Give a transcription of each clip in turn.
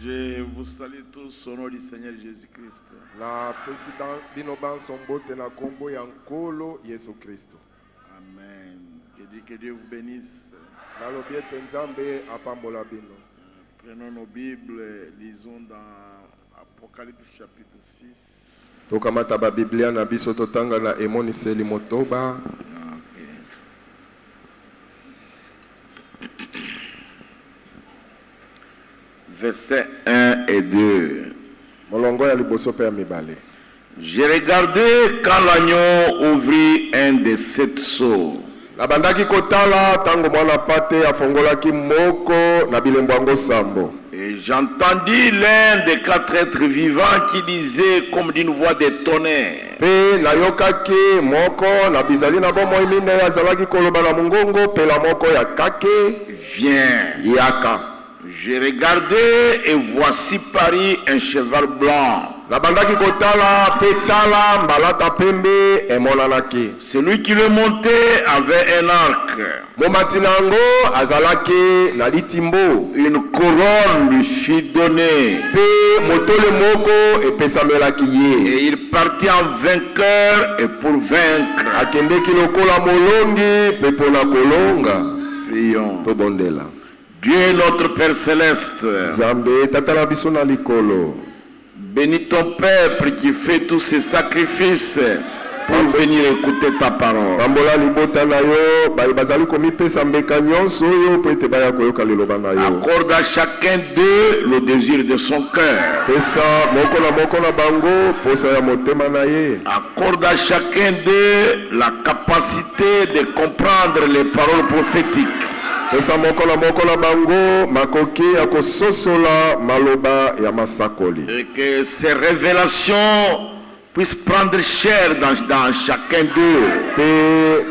Je vous salue tous au nom du Seigneur Jésus-Christ. La président binoban sombote na kombo ya nkolo Yesu Kristo. Amen. Que Dieu vous bénisse. Nalobiete nzambe apambola bino. Prenons nos Bibles, lisons dans Apocalypse chapitre 6. Tokamata ba Biblia na biso totanga na emoniseli motoba. Versets 1 et 2. Molongo ya liboso pe ya mibale. J'ai regardé quand l'agneau ouvrit un des 7 sceaux. Nabandaki kotala tango mwana pate afongolaki moko na bilembo yango sambo. Et j'entendis l'un des 4 êtres vivants qui disait comme d'une voix de tonnerre. Pe nayokaki moko na bizali na bomoi mine azalaki koloba na mongongo pe la moko ya kake. Viens. Yaka. J'ai regardé et voici Paris un cheval blanc. Nabandaki kotala petala mbalata pembe emonanaki. Celui qui le montait avait un arc. Momatinango azalaki na litimbo. Une couronne lui fut donnée. Pe motole moko epesamelaki ye. Et il partit en vainqueur et pour vaincre. Akendeki lokola molongi pe pona kolonga. Prions. Tobondela. Dieu notre Père Céleste, Zambe tatala biso na likolo. Bénis ton peuple qui fait tous ces sacrifices pour venir écouter ta parole. Bambola libota na yo bazali komipesa mbeka nyonso yo po ete baya koyoka liloba na yo. Accorde à chacun d'eux le désir de son cœur. Pesa moko na bango posa ya motema na ye. Accorde à chacun d'eux la capacité de comprendre les paroles prophétiques. Pesa moko na bango makoki ya kososola maloba ya masakoli. Et que ces révélations puissent prendre chair dans chacun d'eux. Pe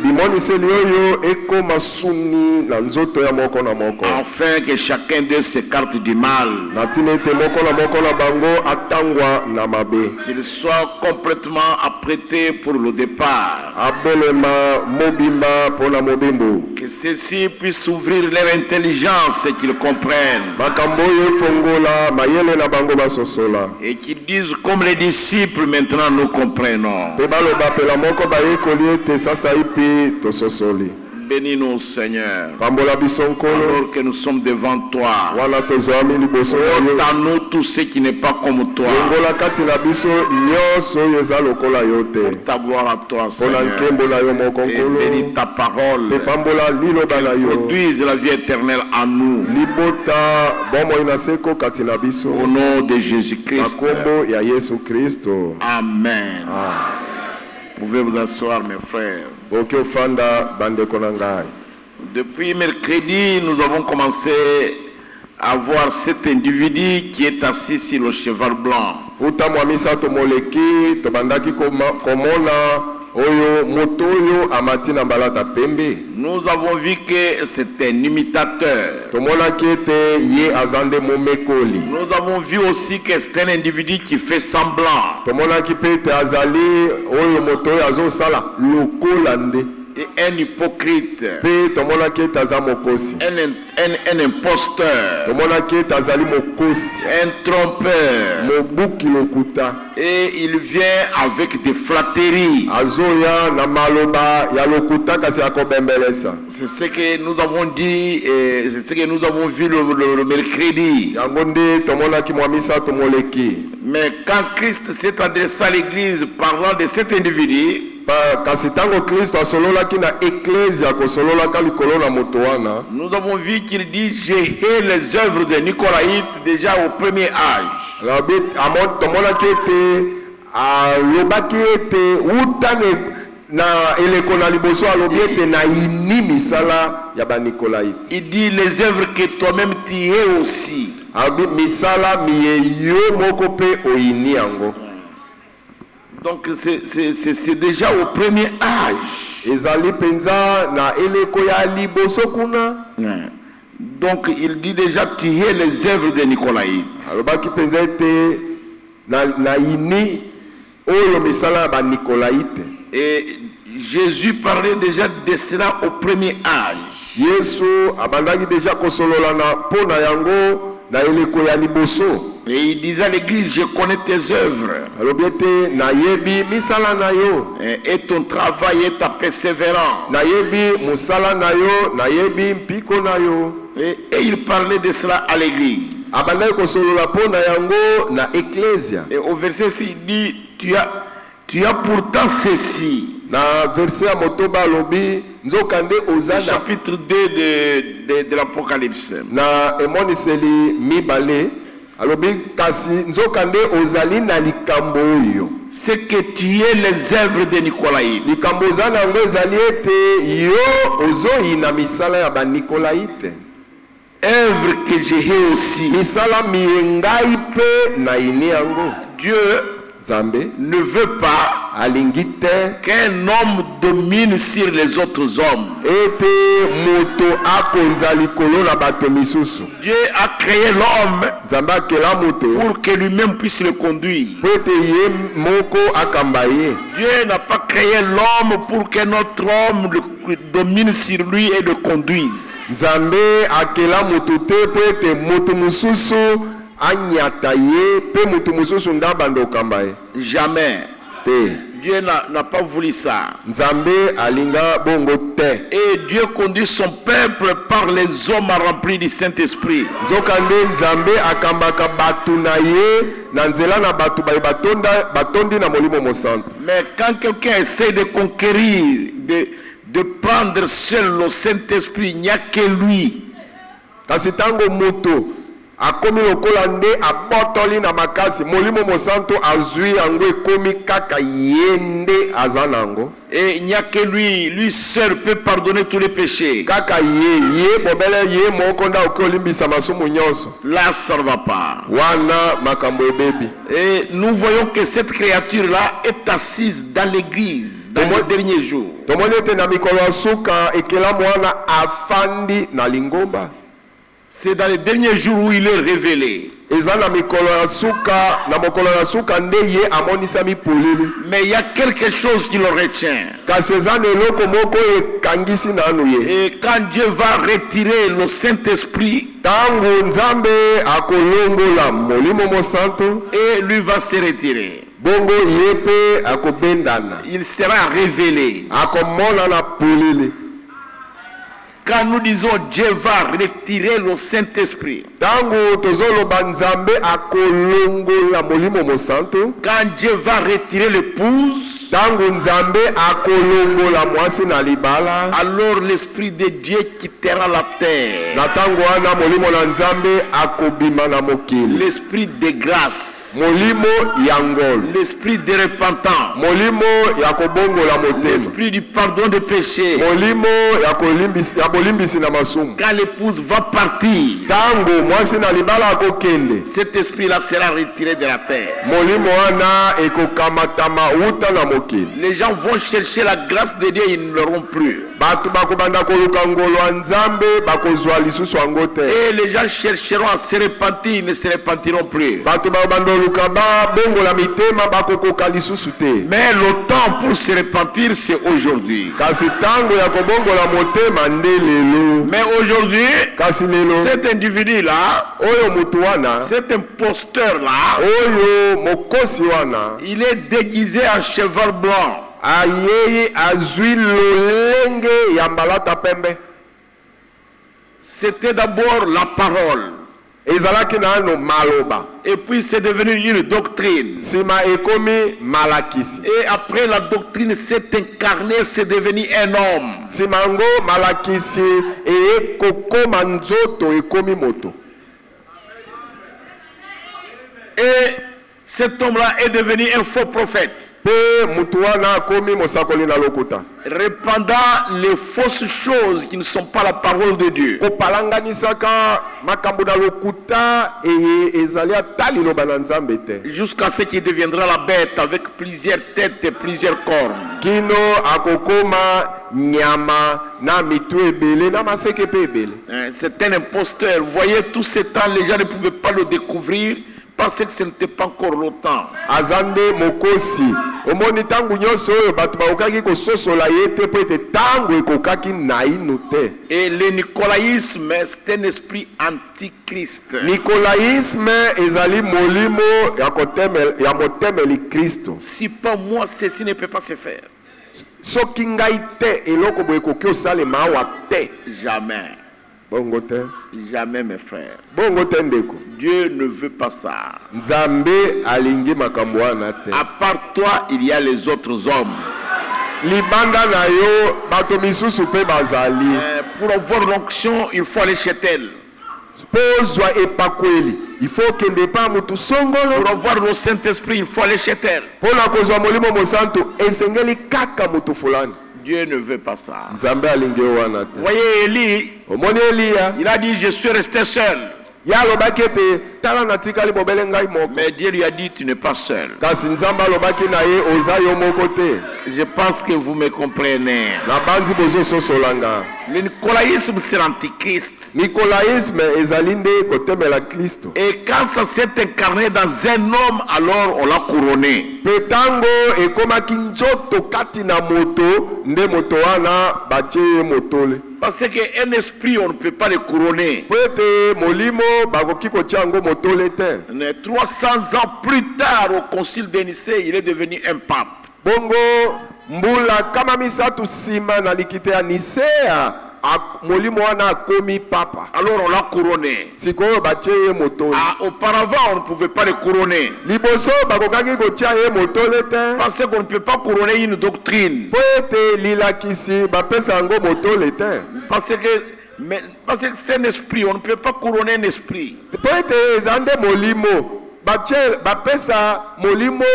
bimoniseli oyo eko masuni na nzoto ya moko na moko. Afin que chacun d'eux s'écarte du mal. Na tinete moko na bango atangwa na mabe. Qu'ils soient complètement apprêtés pour le départ. Abelema mobimba pona mobimbo. Que ceux-ci puissent ouvrir leur intelligence et qu'ils comprennent. Makambo yo fongola mayele na bango basosola. Et qu'ils disent comme les disciples maintenant nous comprenons. Pe baloba pe la moko bayekoli ete sasa ipi tososoli. Bénis-nous Seigneur. Pambola biso nkolo. Alors que nous sommes devant toi. Wana tozwami liboso yo. Ôte à nous tout ce qui n'est pas comme toi. Longola kati na biso nyonso oyo eza lokola yo te. Ta gloire à toi Seigneur. Pona nkembo na yo moko nkolo. Et bénis ta parole. Pe pambola liloba na yo. Produise la vie éternelle en nous. Libota bomo inaseko kati na biso. Au nom de Jésus-Christ. Makombo ya Yesu Kristo. Amen. Vous pouvez vous asseoir mes frères. Depuis mercredi, nous avons commencé à voir cet individu qui est assis sur le cheval blanc. Nous avons vu que c'est un imitateur. Nous avons vu aussi que c'est un individu qui fait semblant. Et un hypocrite, un imposteur, un trompeur, et il vient avec des flatteries. C'est ce que nous avons dit, c'est ce que nous avons vu le mercredi. Mais quand Christ s'est adressé à l'église parlant de cet individu, nous avons vu qu'il dit j'ai hais les œuvres de Nicolaïte déjà au premier âge. Il dit les œuvres que toi-même tu hais aussi. Donc c'est déjà au premier âge. Donc il dit déjà tu hais les œuvres de Nicolaïte. Et Jésus parlait déjà de cela au premier âge. na eleko ya liboso. Et il disait à l'église, je connais tes œuvres. Alobi ete nayebi misala na yo. Et ton travail et ta persévérance. Nayebi musala na yo, nayebi mpiko na yo. Et il parlait de cela à l'église. Abandai kosolola po na yango na ecclesia. Et au verset 6, il dit, tu as pourtant ceci. Na verset ya motoba alobi nzokande ozana. Chapitre 2 de l'Apocalypse. Na emoniseli mibale alobi kasi nzokande ozali na likambo oyo. C'est que tu es les œuvres de Nicolaïte. Likambo ozana ngo ezali ete yo ozoyi na misala ya ba Nicolaïte. Œuvre que j'ai aussi. Misala miengai pe na ini yango. Dieu Nzambe ne veut pas qu'un homme domine sur les autres hommes. Dieu a créé l'homme pour que lui-même puisse le conduire. Dieu n'a pas créé l'homme pour que notre homme le domine sur lui et le conduise. Jamais. Dieu n'a pas voulu ça. Et Dieu conduit son peuple par les hommes remplis du Saint-Esprit. Mais quand quelqu'un essaie de conquérir, de prendre seul le Saint-Esprit, il n'y a que lui. Akomi lokola nde abotoli na makasi molimo mosanto azui yango ekomi kaka yende azanango. Et il n'y a que lui seul peut pardonner tous les péchés. Kaka ye bobele ye moko nda okolimbisa masumu nyonso. Là ça ne va pas. Wana makambo ebebi. Et nous voyons que cette créature là est assise dans l'église dans les derniers jours. Tomonete na mikolo asuka ekela mwana afandi na lingomba. C'est dans les derniers jours où il est révélé. Mais il y a quelque chose qui le retient. Et quand Dieu va retirer le Saint-Esprit, et lui va se retirer, il sera révélé. Quand nous disons Dieu va retirer le Saint-Esprit, quand Dieu va retirer l'épouse, alors l'Esprit de Dieu quittera la terre. L'Esprit de grâce, l'Esprit de repentance, l'Esprit du pardon des péchés. Quand l'épouse va partir, cet esprit-là sera retiré de la terre. Les gens vont chercher la grâce de Dieu et ils ne l'auront plus. Et les gens chercheront à se repentir, ils ne se repentiront plus. Mais le temps pour se repentir, c'est aujourd'hui. Mais aujourd'hui, cet individu-là, cet imposteur-là, il est déguisé en cheval blanc. C'était d'abord la parole. Et puis c'est devenu une doctrine. Et après la doctrine s'est incarnée, c'est devenu un homme. Et cet homme-là est devenu un faux prophète. Répandant les fausses choses qui ne sont pas la parole de Dieu. Jusqu'à ce qu'il deviendra la bête avec plusieurs têtes et plusieurs cornes. C'est un imposteur. Vous voyez, tout ce temps, les gens ne pouvaient pas le découvrir pensais que ce n'était pas encore le temps. Azande mokosi. Omoni tangu nyoso oyo batu bakokaki kososola ye te po ete tangu ekokaki naino te. Et le nicolaïsme, c'est un esprit antichrist. Nicolaïsme ezali molimo ya motemeli Kristo. Si pas moi, ceci ne peut pas se faire. Soki ngai te eloko boye koki osalema awa te. Jamais. Bongo te. Jamais, mes frères. Bongo te ndeko. Dieu ne veut pas ça. Nzambe alingi makambo wana te. À part toi, il y a les autres hommes. Libanda na yo bato misusu pe bazali. Pour avoir l'onction, il faut aller chez elle. Pozwa epakweli. Il faut kende pa mutu songolo. Pour avoir le Saint-Esprit, il faut aller chez elle. Pona kozwa molimo mosanto esengeli kaka mutu fulani. Dieu ne veut pas ça. Nzambe alingi wana te. Vous voyez Élie, Omoni Elia. il a dit, je suis resté seul. Ya lobaki ete tala natikali bobele ngai moko. Mais Dieu lui a dit, tu n'es pas seul. Kasi Nzambe alobaki na ye oza yo moko te. Je pense que vous me comprenez. Na bandi bozo sosolanga. Le nicolaïsme, c'est l'antichrist. Nicolaïsme ezali nde kotemela Kristo. Et quand ça s'est incarné dans un homme, alors on l'a couronné. Petango ekomaki njoto kati na moto nde moto wana batie ye motole. Parce qu'un esprit, on ne peut pas le couronner. Po ete molimo bakoki kotia yango motole te. 300 ans plus tard, au concile de Nicée, il est devenu un pape. Bongo mbula kama misatu sima na likite ya Nisea molimo wana akomi papa. Alors on l'a couronné. Sikoyo batie ye motole. Auparavant, on ne pouvait pas le couronner. Liboso bakokaki kotia ye motole te. Parce qu'on ne peut pas couronner une doctrine. Po ete lilakisi bapesa yango motole te. Parce que c'est un esprit, on ne peut pas couronner un esprit. Po ete ezande molimo bapesa molimo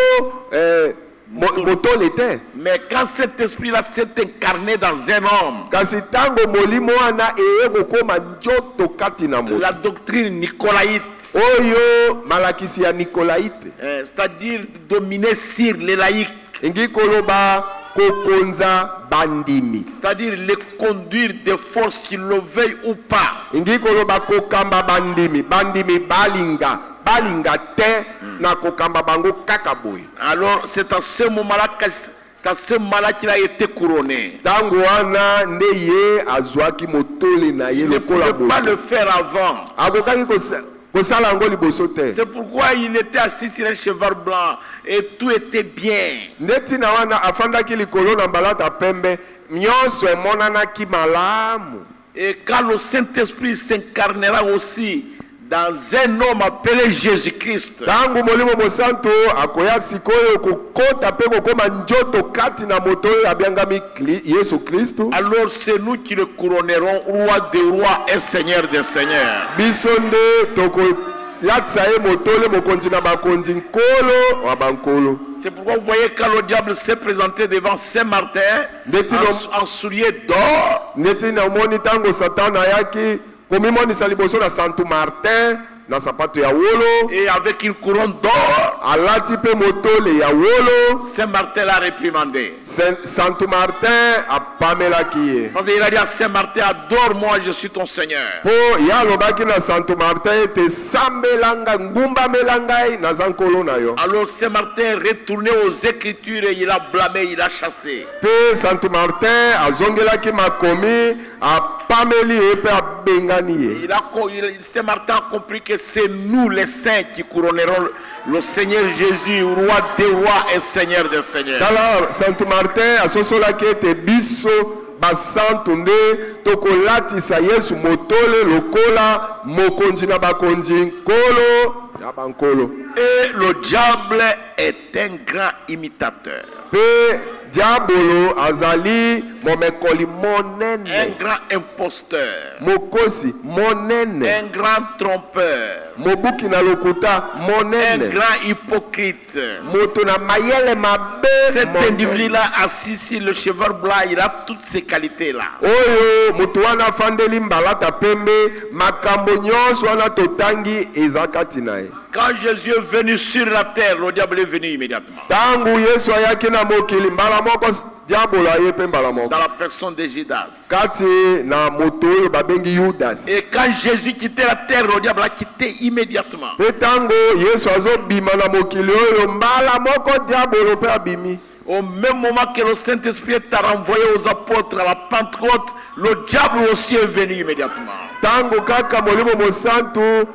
motole te. Mais quand cet esprit-là s'est incarné dans un homme, kasi tango molimo wana eye kokoma njoto kati na moto. la doctrine nicolaïte, Oyo malakisi ya Nicolaïte. C'est-à-dire dominer sur les laïcs, Ingi koloba kokonza bandimi. c'est-à-dire les conduire de force qu'ils le veuillent ou pas. Ingi koloba kokamba bandimi. Bandimi balinga te na kokamba bango kaka boy. Alors c'est à ce moment-là qu'il a été couronné. Tango wana nde ye azwaki motole na ye Il ne lokola pouvait pas boto. le faire avant. Akokaki kosala yango liboso te. C'est pourquoi il était assis sur un cheval blanc et tout était bien. Ndeti na wana afandaki likolo na mbalata pembe nyonso emonanaki malamu. Et quand le Saint-Esprit s'incarnera aussi dans un homme appelé Jésus-Christ, Tangu molimo mosanto akoya sikoyo kokota pe kokoma njoto kati na moto oyo abiangami Yesu Kristo. alors c'est nous qui le couronnerons roi des rois et seigneur des seigneurs. Bisonde toko latsa ye motole mokonzi na bakonzi nkolo wa bankolo. C'est pourquoi vous voyez quand le diable s'est présenté devant Saint-Martin en soulier d'or, Neti na moni tango satana yaki komimonisa liboso na Santo Martin na sapato ya wolo et avec une couronne d'or, alati pe motole ya wolo. Saint-Martin l'a réprimandé. Santo Martin apamelaki ye. Parce qu'il a dit à Saint-Martin, adore-moi, je suis ton Seigneur. Po ya lobaki na Santo Martin te sambelanga ngumbamela ngai na zankolo na yo. Alors Saint-Martin retourné aux Écritures et il a blâmé, il a chassé. Pe Santo Martin azongelaki makomi apameli ye pe abengani ye. Saint-Martin a compris que c'est nous les saints qui couronnerons le Seigneur Jésus, roi des rois et seigneur des seigneurs. Tala Santo Martin asosolaki ete biso basantu nde tokolatisa Yesu motole lokola mokonzi na bakonzi nkolo ya bankolo. Et le diable est un grand imitateur. Pe diabolo azali momekoli monene. Un grand imposteur. Mokosi monene. Un grand trompeur. Mobuki na lokuta Un monene. grand hypocrite. Moto na mayele mabe. Cet individu-là assis sur le cheval blanc, il a toutes ces qualités-là. Oyo moto wana fandeli mbalata pembe makambo nyonso wana totangi ezakati na ye. Quand Jésus est venu sur la terre, le diable est venu immédiatement. Tangu Yesu ayaki na mokili mbala moko diabolo aye pe mbala dans moko la personne de Judas. kati na moto oyo babengi Yudas. Et quand Jésus quittait la terre, le diable l'a quitté immédiatement. Pe tango Yesu azobima na mokili oyo mbala moko diabolo pe abimi. Au même moment que le Saint-Esprit t'a renvoyé aux apôtres à la Pentecôte, le diable aussi est venu immédiatement. Tango kaka molimo mosantu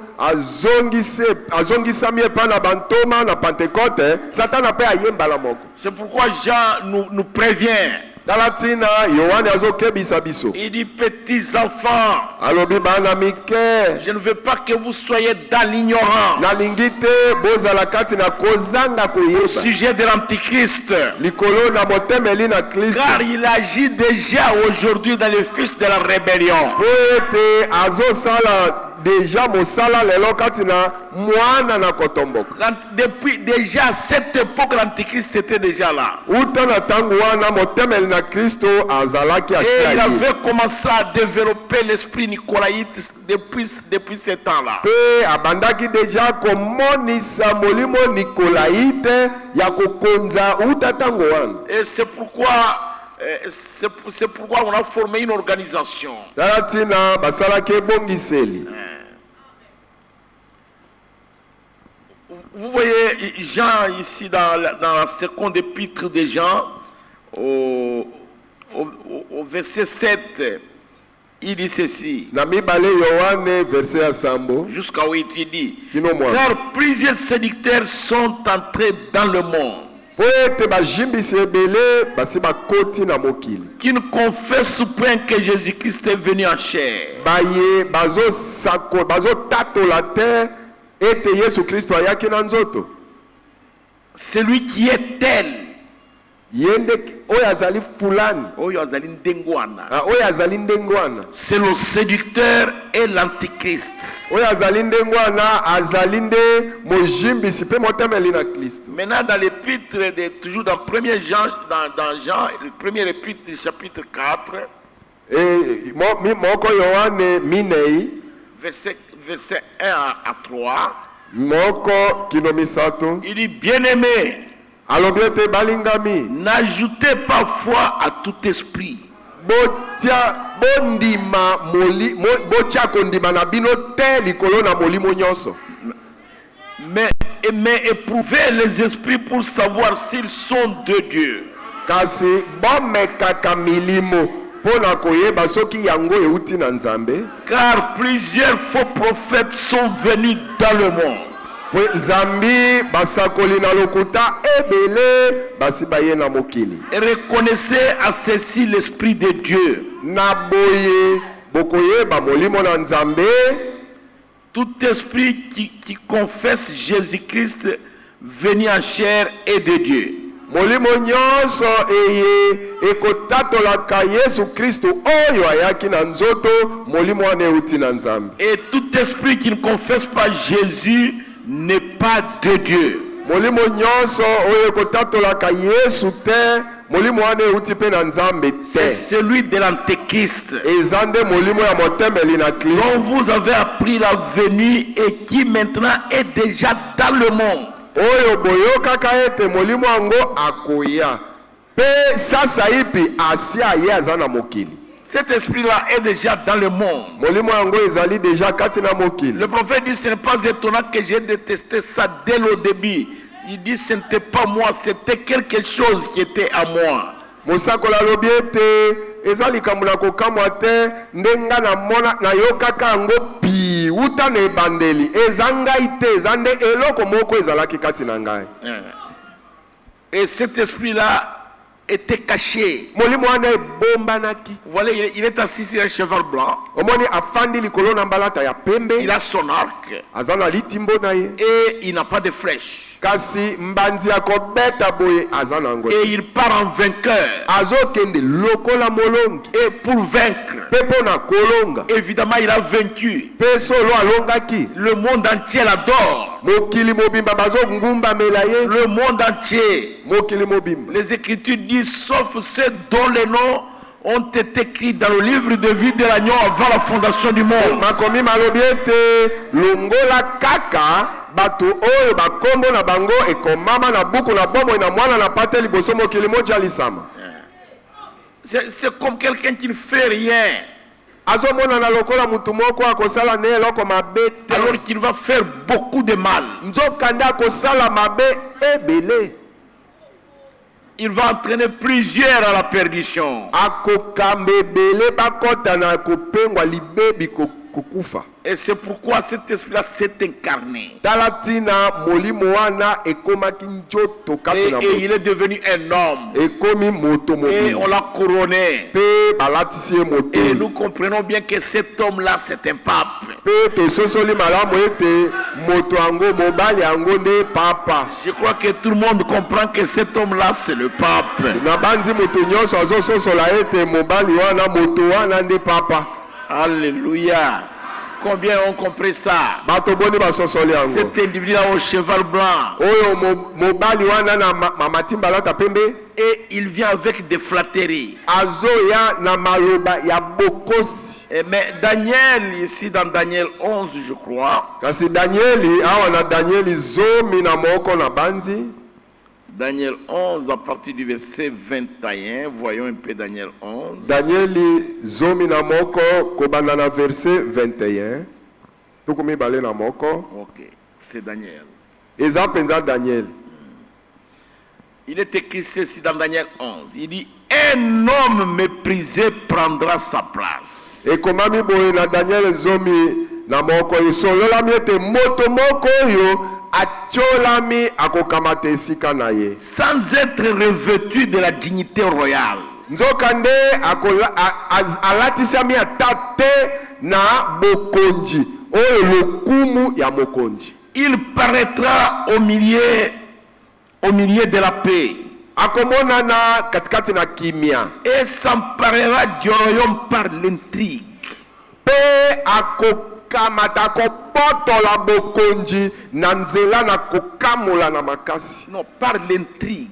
azongisami epa na bantoma na Pentecote, Satana pe aye mbala moko. C'est pourquoi Jean nous prévient. Dalatina Yohane azokebisa biso. Il dit, petits enfants, Alobi bana mike. je ne veux pas que vous soyez dans l'ignorance Nalingi te bozala kati na kozanga au koyeba. sujet de l'Antichrist. Likolo na motemeli na Kristo. Car il agit déjà aujourd'hui dans les fils de la rébellion. Poete azosala déjà mosala lelo kati na mwana na kotomboka. Depuis déjà à cette époque, l'Antichrist était déjà là. Uta na tangu wana motemeli na Kristo azalaki Et il asiayi. avait commencé à développer l'esprit nicolaïte depuis ce temps-là. Pe abandaki déjà komonisa molimo Nikolaite ya kokonza uta tangu wana. Et c'est pourquoi on a formé une organisation. Dalatina basalaki ebongiseli. Vous voyez Jean ici dans la seconde épître de Jean, au verset 7, il dit ceci. Na mibale Yohane verset ya sambo. Jusqu'à 8, il dit, Kino mwa. car plusieurs séducteurs sont entrés dans le monde, Poete bajimbisi ebele basi bakoti na mokili. qui ne confessent point que Jésus-Christ est venu en chair. Baye bazo sako bazo tato la terre ete Yesu Kristo ayaki na nzoto. Celui qui est tel, Yende oyo azali fulani. oyo azali ndengo wana, Oyo azali ndengwana. c'est le séducteur et l'antichrist. Oyo azali ndengwana azali nde mojimbisi pe motemeli na Kristo. Maintenant, dans l'épître, toujours dans 1er Jean, dans Jean, le premier épître du chapitre 4, Moko Yohane minei verset 1 à 3, moko kino misato. il dit, bien-aimés, Alobi ete balingami. n'ajoutez pas foi à tout esprit, Botia bondima moli botia kondima na bino te likolo na molimo nyonso. mais éprouvez les esprits pour savoir s'ils sont de Dieu. Kasi bomekaka milimo pona koyeba soki yango euti na Nzambe. Car plusieurs faux prophètes sont venus dans le monde. Po Nzambi basakoli na lokuta ebele basi baye na mokili. Et reconnaissez à ceci l'esprit de Dieu. Na boye bokoyeba molimo na Nzambe. Tout esprit qui confesse Jésus-Christ venu en chair est de Dieu. Molimo nyonso eye ekotatolaka Yesu Kristo oyo ayaki na nzoto molimo wana euti na Nzambe. Et tout esprit qui ne confesse pas Jésus n'est pas de Dieu. Molimo nyonso oyo ekotatolaka Yesu te molimo wana euti pe na Nzambe C'est te. celui de l'antéchrist Eza nde molimo ya motemeli na Kristo. dont vous avez appris la venue et qui maintenant est déjà dans le monde. Oyo boyokaka ete molimo yango akoya pe sasa ipi asia ye aza na mokili. Cet esprit-là est déjà dans le monde. Molimo yango ezali deja kati na mokili. Le prophète dit, ce n'est pas étonnant que j'ai détesté ça dès le début. Il dit, ce n'était pas moi, c'était quelque chose qui était à moi. Mosakola lobi ete eza likambo na kokamwa te ndenga na mona na yokaka yango pi uta na ebandeli eza ngai te eza nde eloko moko ezalaki kati na ngai. Et cet esprit-là était caché. Molimo wana ebombanaki. Voilà, il est assis sur un cheval blanc. Omoni afandi likolo na mbalata ya pembe. Il a son arc Aza na litimbo na ye. et il n'a pas de flèche. Kasi mbanzi ya kobeta boye aza na ngo. Et il part en vainqueur. Azokende lokola molongi. Et pour vaincre, Pepo na kolonga. évidemment, il a vaincu. Pe solo alongaki. Le monde entier l'adore. Mokili mobimba bazo ngumba melaye. Le monde entier. Mokili mobimba. Les Écritures disent, sauf ceux dont les noms ont été écrits dans le livre de vie de l'agneau avant la fondation du monde. Makomi malobi ete longola kaka bato oyo bakombo na bango ekomama na buku na bomoi na mwana na pate liboso mokili moja lisama. C'est comme quelqu'un qui ne fait rien. Azomona lokola mutu moko akosala ne eloko mabe te. Alors qu'il va faire beaucoup de mal. Nzokande akosala mabe ebele. Il va entraîner plusieurs à la perdition. Akokambe ebele bakota na kopengwa libebi kokufa. Et c'est pourquoi cet esprit-là s'est incarné. Talatina molimo wana ekomaki njoto kati na Et il est devenu un homme. Ekomi moto Et moto. on l'a couronné. Pe balatisi ye moto. Et nous comprenons bien que cet homme-là, c'est un pape. Pe tososoli malamu ete moto yango mobali yango nde papa. Je crois que tout le monde comprend que cet homme-là, c'est le pape. Na bandi moto nyonso azososola ete mobali wana moto wana nde papa. Alléluia. Combien ont compris ça? Bato boni basosoli yango. Cet individu-là au cheval blanc. Oyo mobali wana na mamatimba lata pembe. Et il vient avec des flatteries. Azoya na maloba ya bokosi. Mais Daniel, ici dans Daniel 11, je crois. Kasi Danieli, awa na Danieli zomi na moko na banzi. Daniel 11 à partir du verset 21. Voyons un peu Daniel 11. Danieli zomi na moko kobanda na verset 21. Tukumi bale na moko. Ok, c'est Daniel. Eza penza Daniel. Il est écrit ceci dans Daniel 11. Il dit, un homme méprisé prendra sa place. E komami boye na Daniel zomi na moko isololami ete moto moko yo acholami akokamata esika na ye. Sans être revêtu de la dignité royale. Nzokande alatisami ata te na bokonzi oyo lokumu ya mokonzi. Il paraîtra au milieu de la paix. Akomona na katikati na kimia. Et s'emparera du royaume par l'intrigue. Pe akokamata kopotola bokonzi na nzela na kokamola na makasi. Non, par l'intrigue.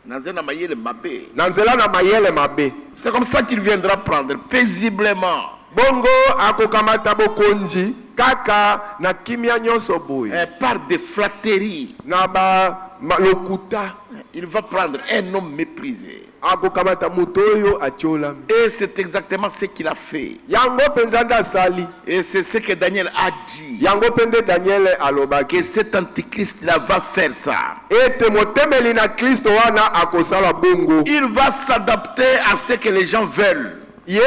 Na nzela na mayele mabe. C'est comme ça qu'il viendra prendre paisiblement. Bongo akokamata bokonzi kaka na kimia nyonso boye. Par des flatteries. Na ba lokuta. Il va prendre un homme méprisé. Akokamata mutoyo achola. Et c'est exactement ce qu'il a fait. Yango penzanda sali. Et c'est ce que Daniel a dit. Yango pende Daniel aloba que cet antichrist là va faire ça. Ete motemeli na Kristo wana akosala bongo. Il va s'adapter à ce que les gens veulent. Ye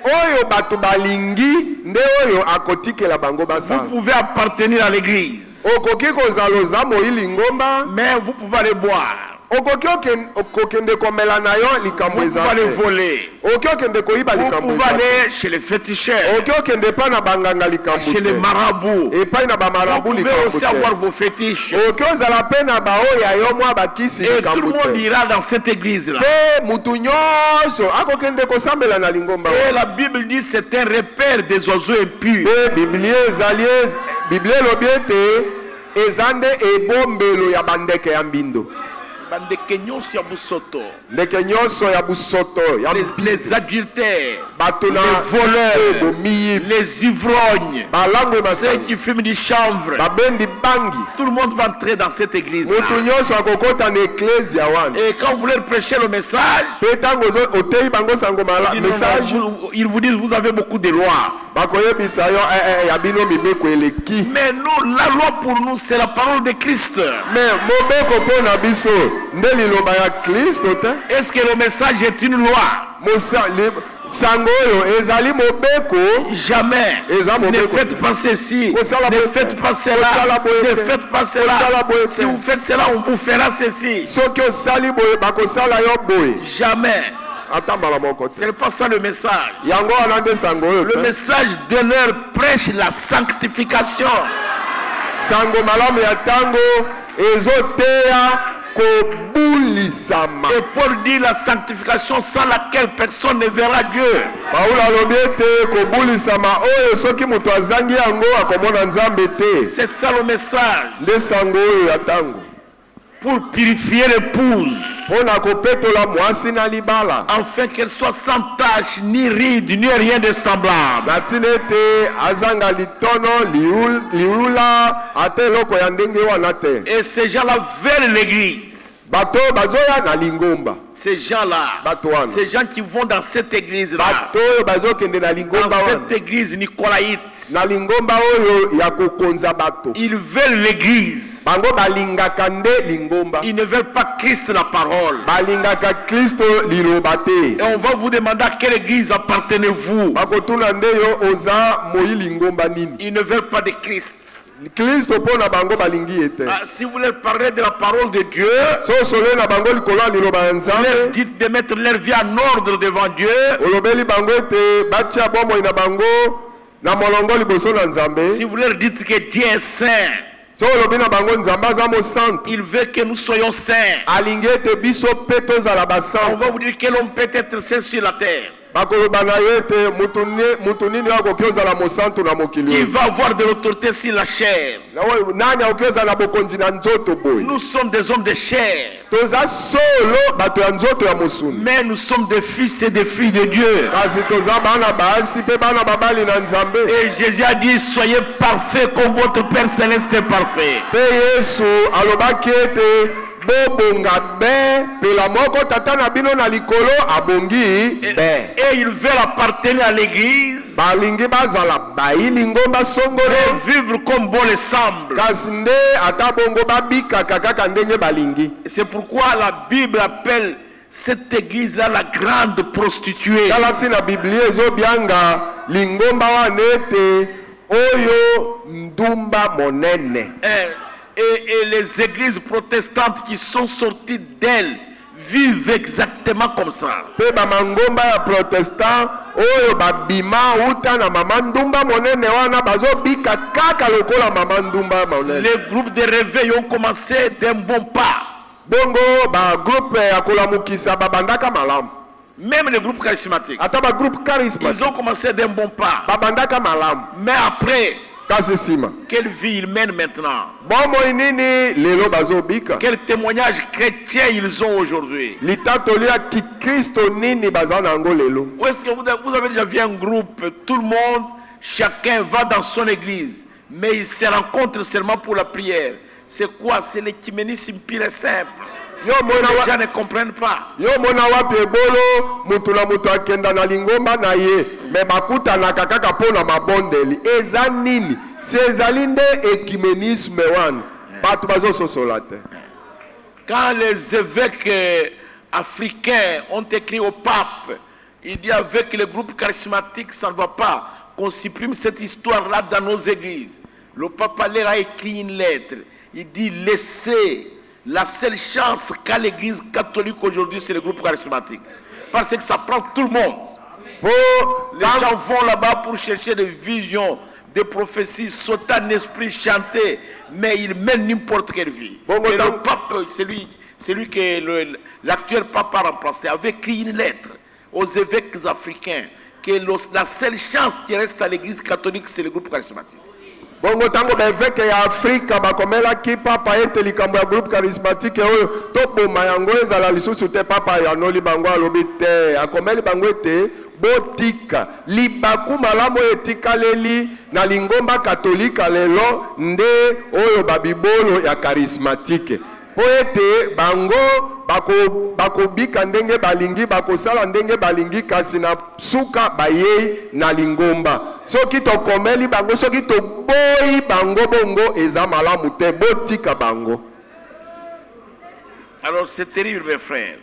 oyo batu balingi nde oyo akotikela bango basala. Vous pouvez appartenir à l'église. Okoki kozaloza moili ngomba, mais vous pouvez aller boire. Okoki okende komela na yo likambo ezate. Vous pouvez aller voler. Okoki okende koyiba likambo ezate. Vous pouvez aller chez les féticheurs. Okoki okende pa na banganga likambo. Chez les marabouts. Et pa na ba marabout likambo. Vous pouvez aussi avoir vos fétiches. Okoki ozala pe na ba oya yo mwa bakisi likambo. Et tout le monde ira dans cette église là. Pe mutu nyonso akokende kosambela na lingomba. Et la Bible dit c'est un repère des oiseaux impurs. Biblie lobiete ezande ebombelo ya bandeke ya mbindo. Bandeke nyonso ya busoto. Ndeke nyonso ya busoto ya les adultères, les voleurs, les ivrognes, ceux qui fument du chanvre. Tout le monde va entrer dans cette église. Et quand vous leur prêchez le message, ils vous disent vous avez beaucoup de lois. Mais nous, la loi pour nous, c'est la parole de Christ. Est-ce que le message est une loi? Jamais. Ne faites pas ceci. Ne faites pas cela. Ne faites pas cela. Si vous faites cela, on vous fera ceci. Jamais. Ce n'est pas ça le message. Le message de leur prêche la sanctification. Et Paul dit la sanctification sans laquelle personne ne verra Dieu. C'est ça le message. Pour purifier l'épouse, afin qu'elle soit sans tache, ni ride, ni rien de semblable. Et ces gens-là veulent l'église. bato bazoya na lingomba. Ces gens-là, Batouane. ces gens qui vont dans cette église-là, bato bazokende na lingomba dans wana. cette église nicolaïte, Na lingomba oyo ya kokonza bato. ils veulent l'église. Bango balingaka nde lingomba. Ils ne veulent pas Christ la parole. Balingaka Kristo liloba te. Et on va vous demander à quelle église appartenez-vous. Bakotuna nde yo oza moi lingomba nini. Ils ne veulent pas de Christ. Kristo pona bango balingi ete. Si vous leur parlez de la parole de Dieu, So solo na bango likolo liloba vous leur nzambe. dites de mettre leur vie en ordre devant Dieu. Olobeli bango ete batia bomoi na bango na molongo liboso na nzambe. Si vous leur dites que Dieu est saint, So olobi na bango nzambe aza mosantu. il veut que nous soyons saints. Alingi ete biso pe tozala On basantu. va vous dire que l'homme peut être saint sur la terre. Bakoloba na ye ete mutu nini akoki ozala mosantu na mokili Qui oyo. va avoir de l'autorité sur la chair. Nani akoki ozala na bokonzi na nzoto boye. Nous sommes des hommes de chair, Toza solo bato ya nzoto ya mosuni. mais nous sommes des fils et des filles de Dieu. Kasi toza bana basi pe bana babali na nzambe. Et Jésus a dit, soyez parfaits comme votre Père Céleste est parfait. Pe Yesu alobaki ete bobonga be pela moko tata na bino na likolo abongi be. Et ils veulent appartenir à l'église Balingi bazala bayi lingomba songolo. et vivre comme bon les semble. Kasi nde ata bongo babikaka kaka ndenge balingi. C'est pourquoi la Bible appelle cette église-là la grande prostituée. Tala ntina biblia ezobianga lingomba wana ete oyo ndumba monene. Et les églises protestantes qui sont sorties d'elle vivent exactement comme ça. Pe bamangomba ya protestant oyo babima uta na mama ndumba monene wana bazobika kaka lokola mama ndumba monene. Les groupes de réveil ont commencé d'un bon pas. Bongo ba groupe ya kolamukisa babandaka malamu. Même les groupes charismatiques, Ata ba groupe charismatique ils ont commencé d'un bon pas. babandaka malamu. Mais après, Kasi sima. quelle vie ils mènent maintenant? Bomo nini lelo bazobika. Quel témoignage chrétien ils ont aujourd'hui? Litatoli ya kikristo nini bazana yango lelo. Où est-ce que vous avez déjà vu un groupe? Tout le monde, chacun va dans son église, mais ils se rencontrent seulement pour la prière. C'est quoi? C'est l'écuménisme pur et simple. Yo mona Les wa gens ne comprennent pas. Yo mona wapi ebolo mutu na mutu akenda na lingomba na ye me bakutanaka kaka pona mabondeli eza nini si ezali nde ecumenisme wana bato bazososola te. Quand les évêques africains ont écrit au pape, il dit avec les groupes charismatiques, ça ne va pas qu'on supprime cette histoire-là dans nos églises. Le pape leur a écrit une lettre. Il dit laissez la seule chance qu'a l'église catholique aujourd'hui, c'est le groupe charismatique. Parce que ça prend tout le monde. Les gens vont là-bas pour chercher des visions, des prophéties, sauter en esprit, chanter, mais ils mènent n'importe quelle vie. Et le pape, celui que l'actuel pape a remplacé, avait écrit une lettre aux évêques africains que la seule chance qui reste à l'église catholique, c'est le groupe charismatique. Bongo tango beveke ya Afrika bakomelaki papa ete likambo ya groupe charismatique oyo toboma yango ezala lisusu te papa yanoli bango alobi te akomeli bango ete botika libaku malamu etikaleli na lingomba katolika lelo nde oyo babibolo ya charismatique po ete bango bakobika ndenge balingi bakosala ndenge balingi kasi na suka bayei na lingomba soki tokomeli bango soki toboyi bango bongo eza malamu te botika bango. Alors c'est terrible mes frères.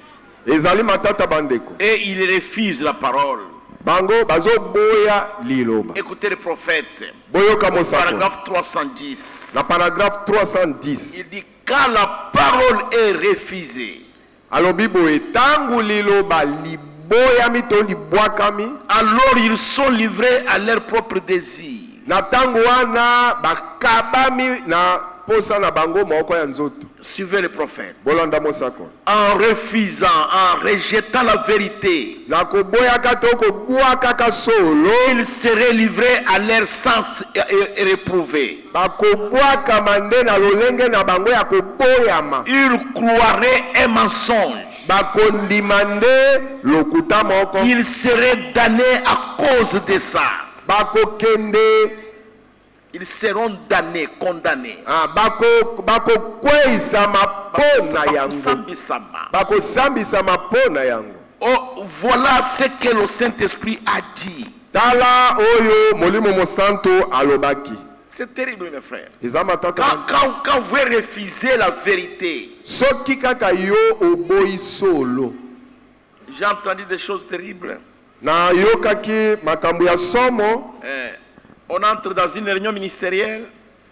Ezali matata bandeko. Et ils refusent la parole. Bango bazoboya liloba. Écoutez le prophète. Boyoka mosako. Paragraphe 310. La paragraphe 310. Il dit quand la parole est refusée. Alobi boye tangu liloba liboya mito libwakami. Alors ils sont livrés à leur propre désir. Na tangu wana bakabami na posa na bango moko ya nzoto. Suivez le prophète. Bolanda mosako. En refusant, en rejetant la vérité, na koboya katoko bwaka kasolo, ils seraient livrés à leur sens et réprouvés. Bakobwaka mande na lolenge na bango ya koboyama. Ils croiraient un mensonge. Bakondimande lokuta moko. Ils seraient damnés à cause de ça. Bakokende Ils seront damnés, condamnés. Bako kweisa mapona yango. Bako sambisa mapona yango. Oh, voilà ce que le Saint-Esprit a dit. Tala oyo molimo mosanto alobaki. C'est terrible, mes frères. Quand vous refusez la vérité, soki kaka yo oboyi solo. J'ai entendu des choses terribles. Na yokaki makambo ya somo. On entre dans une réunion ministérielle.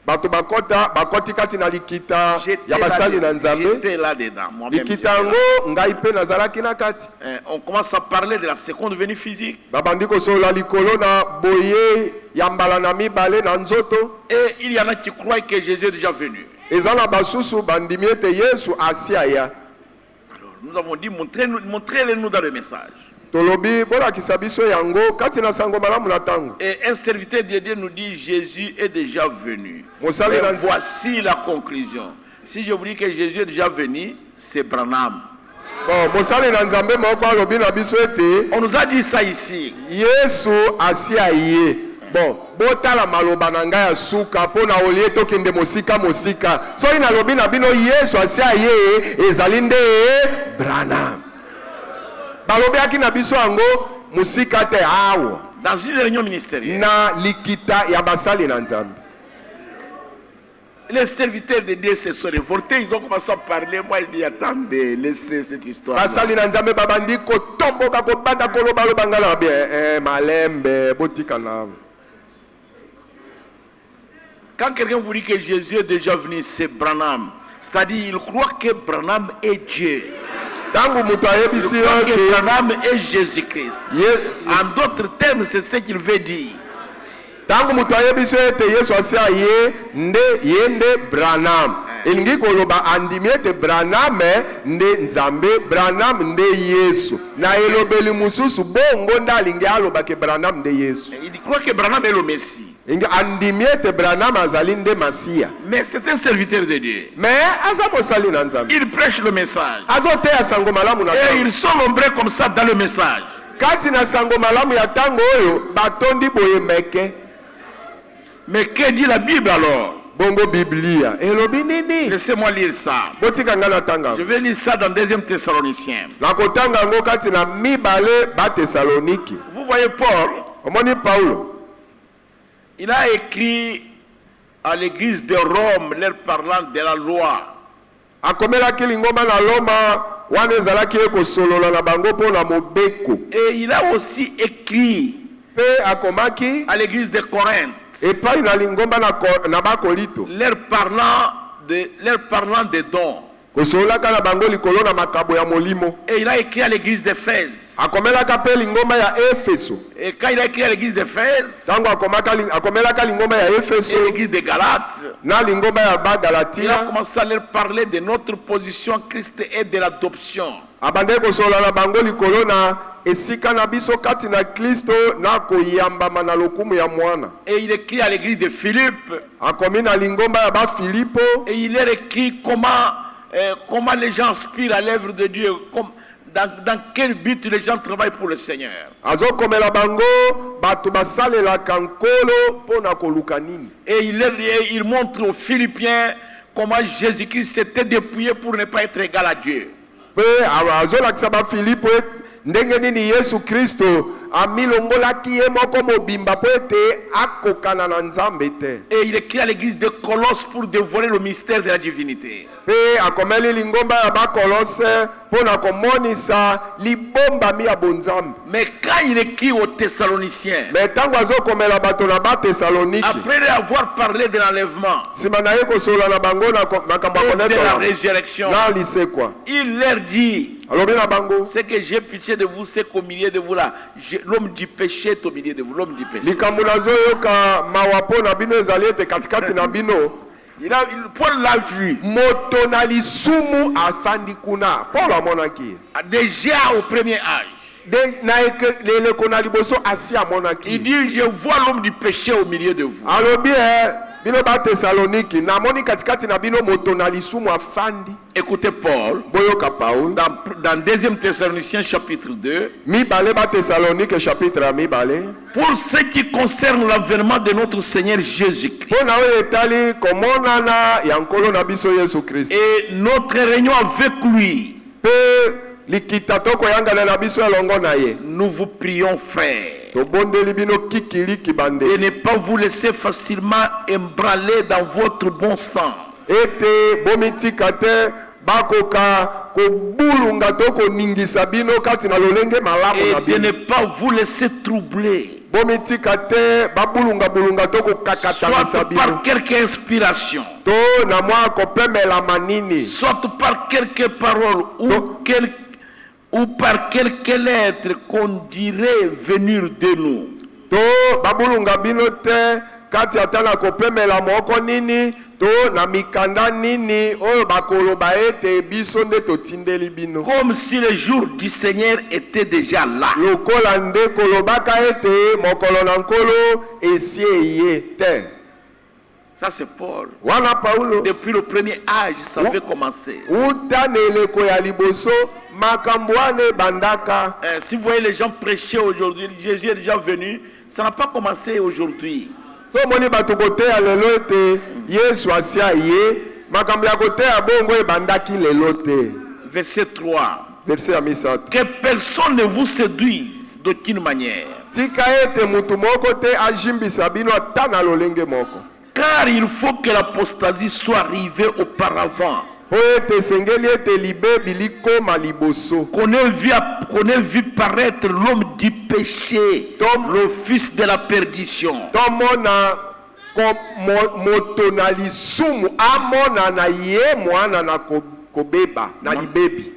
Bato bakoti kati na likita ya basali na nzambe. J'étais là dedans. Likita ngo ngai pe nazalaki na kati. On commence à parler de la seconde venue physique. Babandi ko sola likolo na boye ya mbala na mibale na nzoto. Et il y en a qui croient que Jésus est déjà venu. Ezala basusu bandimi ete Yesu asiaya. Alors nous avons dit montrez-le-nous dans le message. Tolobi bola kisabiso yango kati na sango malamu na tango. Et un serviteur de Dieu nous dit Jésus est déjà venu. Et voici la conclusion. Si je vous dis que Jésus est déjà venu, c'est Branham. Bon, on nous a dit ça ici. Yesu asiaye. Bon, botala maloba na ngai ya suka pona olie tokende mosika. So ina lobi na bino Yesu asiaye ezali nde Branham. Balobiaki na biso ango musika te awo. Dans une réunion ministérielle. Na likita ya basali na nzambe. Les serviteurs de Dieu se sont révoltés, ils ont commencé à parler. Moi, il dit attendez, laissez cette histoire. Basali na nzambe babandi ko tomboka ko banda ko loba ngala bien malembe botika na. Quand quelqu'un vous dit que Jésus est déjà venu, c'est Branham. C'est-à-dire il croit que Branham est Dieu. Que Branham est Jésus-Christ. En d'autres termes, c'est ce qu'il veut dire. Tangu mutu ayebiso ete Yesu asia yende Branham. Elingi koloba andimi ete Branham nde nzambe, Branham nde Yesu. Na elobeli mususu bongo ndalingi aloba ke Branham nde Yesu. Il croit que Branham est le Messie. Andimi ete Branham azali nde Masia. Mais c'est un serviteur de Dieu. Mais azamo sali na nzambe. Il prêche le message. Azote ya sango malamu na. Et ils sont nombreux comme ça dans le message. Kati na sango malamu ya tango oyo batondi boye meke. Mais que dit la Bible alors? Bongo Biblia. Elobi nini? Laissez-moi lire ça. Botika ngana tanga. Je vais lire ça dans 2 Thessaloniciens. La kotanga ngo kati na mibale ba Thessaloniki. Vous voyez Paul? Omoni Paulo. Il a écrit à l'église de Rome, leur parlant de la loi. Akomelaki lingoma na Loma wana ezalaki ekosolola na bango pona mobeko. Et il a aussi écrit akomaki à l'église de Corinthe. Et pas na lingomba na bakolito. Leur parlant des dons. Kosolaka na bango likolo na makabo ya molimo. Et il a écrit à l'église d'Éphèse. Akomelaka pe lingomba ya Efeso. Et quand il a écrit à l'église d'Éphèse, tango akomelaka lingomba ya Efeso. Et l'église de Galates. Na lingomba ya Galatia. Il a commencé à leur parler de notre position en Christ et de l'adoption. Abande kosola na bango likolo na esika na biso kati na Kristo na koyambama na lokumu ya mwana. Et il écrit à l'église de Philippe. Akomi na lingomba ya ba Filipo. Et il leur écrit comment les gens aspirent à l'œuvre de Dieu, dans quel but les gens travaillent pour le Seigneur. Et il montre aux Philippiens comment Jésus-Christ s'était dépouillé pour ne pas être égal à Dieu. Ndenge nini Yesu Kristo amilongolaki ye moko mobimba po ete akokana na nzambe te. Et il écrit à l'église de Colosse pour dévoiler le mystère de la divinité. Pe akomeli lingomba ya ba Colosse pona komonisa libomba mi ya bonzambe. Mais quand il écrit aux Thessaloniciens, mais tango azokomela bato na ba Thessaloniki, après avoir parlé de l'enlèvement, simana ye kosola na bango na makambo de la résurrection, na lise quoi, il leur dit, c'est que j'ai pitié de vous, c'est qu'au milieu de vous là, l'homme du péché est au milieu de vous, l'homme du péché. Paul l'a vu. Déjà au premier âge. Il dit, je vois l'homme du péché au milieu de vous. bino ba Thessaloniki namoni katikati na bino moto na lisumu afandi. Écoutez Paul, Boyoka Paul dans 2 Thessaloniciens chapitre 2, mibale ba Thessalonique chapitre ya mibale. pour ce qui concerne l'avènement de notre Seigneur Jésus-Christ Pona oyo etali komonana ya nkolo na biso Yesu Kristo. et notre réunion avec lui, Pe likita tokoyangana na biso elongo na ye. nous vous prions, frères, Tobondeli bino kikiliki bande. de ne pas vous laisser facilement embranler dans votre bon sens. Ete bomitika te bakoka kobulunga to koningisa bino kati na lolenge malamu na Et de bino. ne pas vous laisser troubler, Bomitika te babulunga bulunga to kokakatanisa soit bino. par quelque inspiration, To na mwa kopemela manini. soit par quelques paroles ou par quelques lettres qu'on dirait venir de nous. To babulunga bino te kati atana kopemela moko nini. To na mikanda nini oyo bakoloba ete biso nde totindeli bino. Comme si le jour du Seigneur était déjà là. Lokola nde kolobaka ete mokolo na nkolo esi eye te. Ça c'est Paul. Wana Paulo Depuis le premier âge, ça avait commencé. uta na eleko ya liboso makambo wana ebandaka. Si vous voyez les gens prêcher aujourd'hui, Jésus est déjà venu, ça n'a pas commencé aujourd'hui. So moni bato koteya lelo ete Yesu asia ye makambo ya koteya bongo ebandaki lelo te. Verset 3. Verset ya misato. Que personne ne vous séduise d'aucune manière. Tika ete mutu moko te ajimbisa bino ata na lolenge moko. Car il faut que l'apostasie soit arrivée auparavant. Po ete esengeli ete libebi likoma liboso. Qu'on ait vu paraître l'homme du péché, le fils de la perdition. Tomona moto na lisumu amona na ye mwana na kobeba na libebi.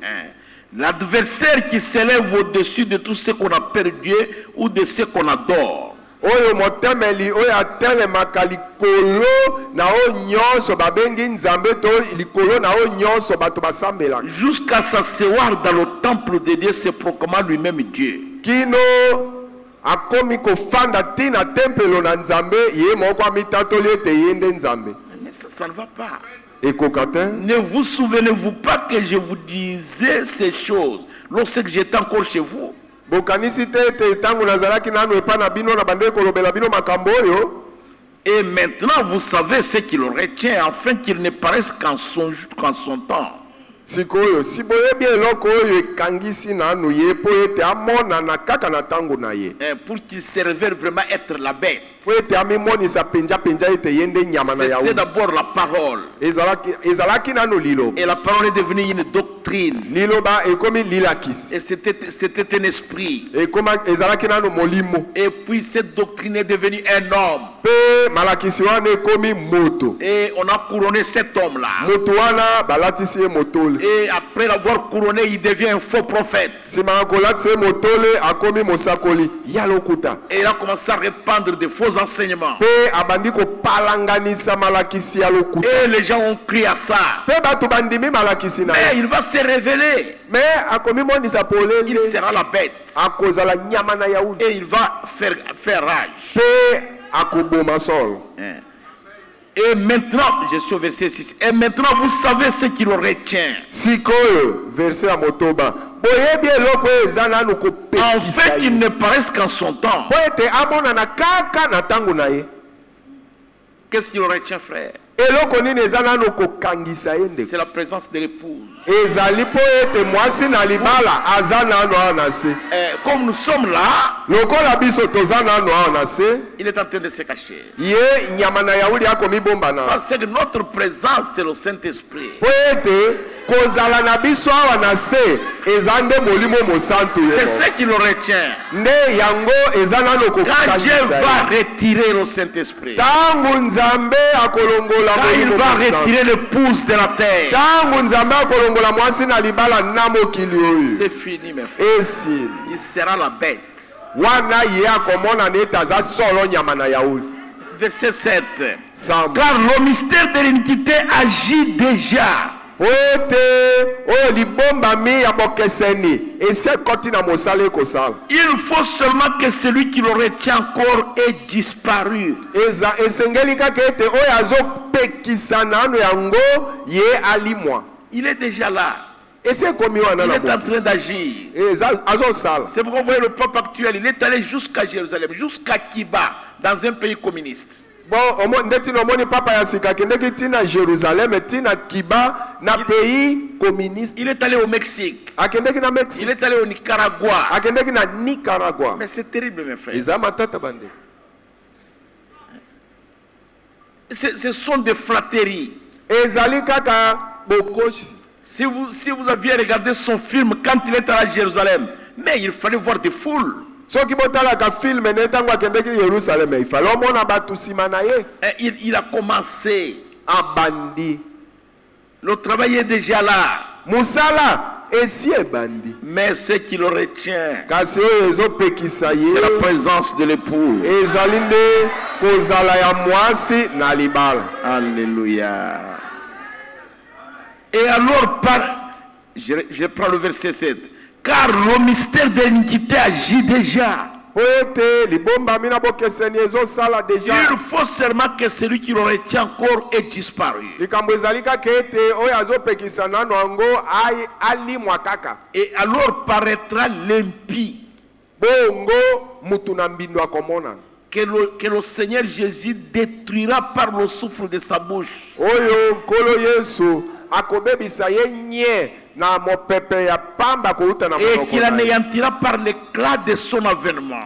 L'adversaire qui s'élève au-dessus de tout ce qu'on appelle Dieu ou de ce qu'on adore. Oyo motemeli oyo atelemaka likolo na o nyonso babengi nzambe to likolo na o nyonso bato basambelaka. Jusqu'à s'asseoir dans le temple de Dieu, se proclamant lui-même Dieu. Kino akomi kofanda tina tempelo na nzambe ye moko amitatoli ete ye nde nzambe. Mais ça ne va pas. Ekokate. Ne vous souvenez-vous pas que je vous disais ces choses lorsque j'étais encore chez vous? Bokanisi te ete tangu nazalaki nanu epa na bino na bande kolobela bino makambo oyo. Et maintenant vous savez ce qui le retient, afin qu'il ne paraisse qu'en son temps. Sikoyo si boyebi eloko oyo ekangisi nanu ye po ete amona na kaka na tango na ye. Pour qu'il se révèle vraiment être la bête. Po ete amimonisa penja ete ye nde nyama na yawu. C'était d'abord la parole. Ezalaki nanu lilo. Et la parole est devenue une doctrine. Liloba ekomi lilakisi. Et c'était un esprit. Ezalaki nanu molimo. Et puis cette doctrine est devenue un homme. Pe malakisi wana ekomi moto. Et on a couronné cet homme-là. Moto wana balatisi ye motole. Et après l'avoir couronné, il devient un faux prophète. Sima kolatisi ye motole akomi mosakoli ya lokuta. Et il a commencé à répandre de faux enseignements. Pe abandi kopalanganisa malakisi ya lokuta. Et les gens ont crié à ça. Pe bato bandimi malakisi na. Mais il va se révéler. Mais akomi monisa polele. Il sera la bête. Akozala nyama na yaudi. Et il va faire rage. Pe akoboma solo. Et maintenant, je suis au verset 6. Et maintenant, vous savez ce qui le retient. Sikoyo, verset à motoba. Boyebi eloko eza nanu kopekisa. En fait, qu'il ne paraisse qu'en son temps. Po ete amona na kaka na tango na ye. Qu'est-ce qui le retient, frère? Eloko nini eza nanu kokangisa ye ndeko. C'est la présence de l'épouse. Ezali po ete mwasi na libala aza nanu awa na se. Comme nous sommes là, lokola biso toza nanu awa na se. Il est en train de se cacher. Ye nyama na yauli akomi bomba na. Parce que notre présence, c'est le Saint-Esprit. Po ete kozala na biso awa na se eza nde molimo mosantu ye. C'est ce qui le retient. Nde yango eza nanu kokangisa. Quand Dieu va retirer le Saint-Esprit. Tangu nzambe akolongola quand il va retirer l'épouse de la terre. Tangu nzambe akolongola mwasi na libala na mokili oyo. C'est fini, mes frères. Esi. Il sera la bête. Wana ye akomona neta aza solo nyama na yauli. Verset 7. Samba. Car le mystère de l'iniquité agit déjà. Il faut seulement que celui qui le retient encore ait disparu. Il est déjà là. Il est en train d'agir. C'est pourquoi vous voyez le pape actuel, il est allé jusqu'à Jérusalem, jusqu'à Kiba, dans un pays communiste. Bon, papa ya sika kendeki tina Jérusalem tina Kiba na pays communiste. Il est allé au Mexique. Akendeki na Mexique. Il est allé au Nicaragua. Akendeki na Nicaragua. Mais c'est terrible, mes frères. Ezama tata bande. Ce sont des flatteries. Ezali kaka bokoshi. Si vous aviez regardé son film quand il est allé à Jérusalem, mais il fallait voir des foules. Il a commencé. Le travail est déjà là. Mais ce qui le retient, c'est la présence de l'époux. Alléluia. Et alors, je prends le verset 7. Car le mystère de l'iniquité agit déjà. Il faut seulement que celui qui le retient encore ait disparu. Et alors paraîtra l'impie. Que le Seigneur Jésus détruira par le souffle de sa bouche. Et qu'il anéantira par l'éclat de son avènement.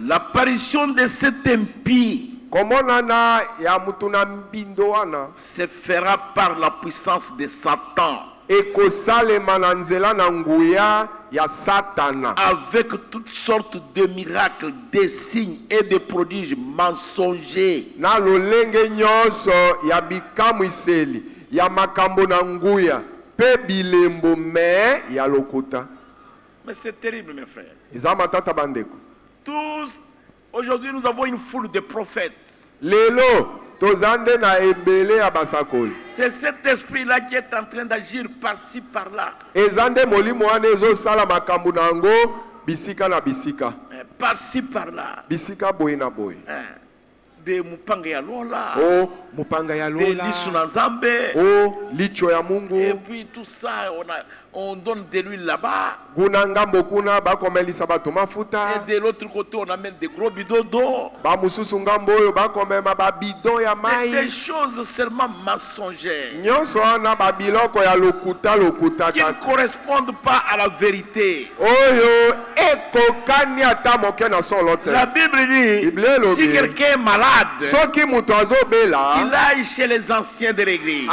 L'apparition de cet impie se fera par la puissance de Satan. Avec toutes sortes de miracles, de signes et de prodiges mensongers. Mais c'est terrible, mes frères. Tous, aujourd'hui nous avons une foule de prophètes. C'est cet esprit-là qui est en train d'agir par-ci, par-là. Par-ci, par-là. De Mupanga ya Lola. De Lisuna Nzambe. Et puis tout ça, on donne de l'huile là-bas. Et de l'autre côté, on amène des gros bidons d'eau. Des choses seulement mensongères. Qui ne correspondent pas à la vérité. La Bible dit, si quelqu'un est malade, qu'il aille chez les anciens de l'église,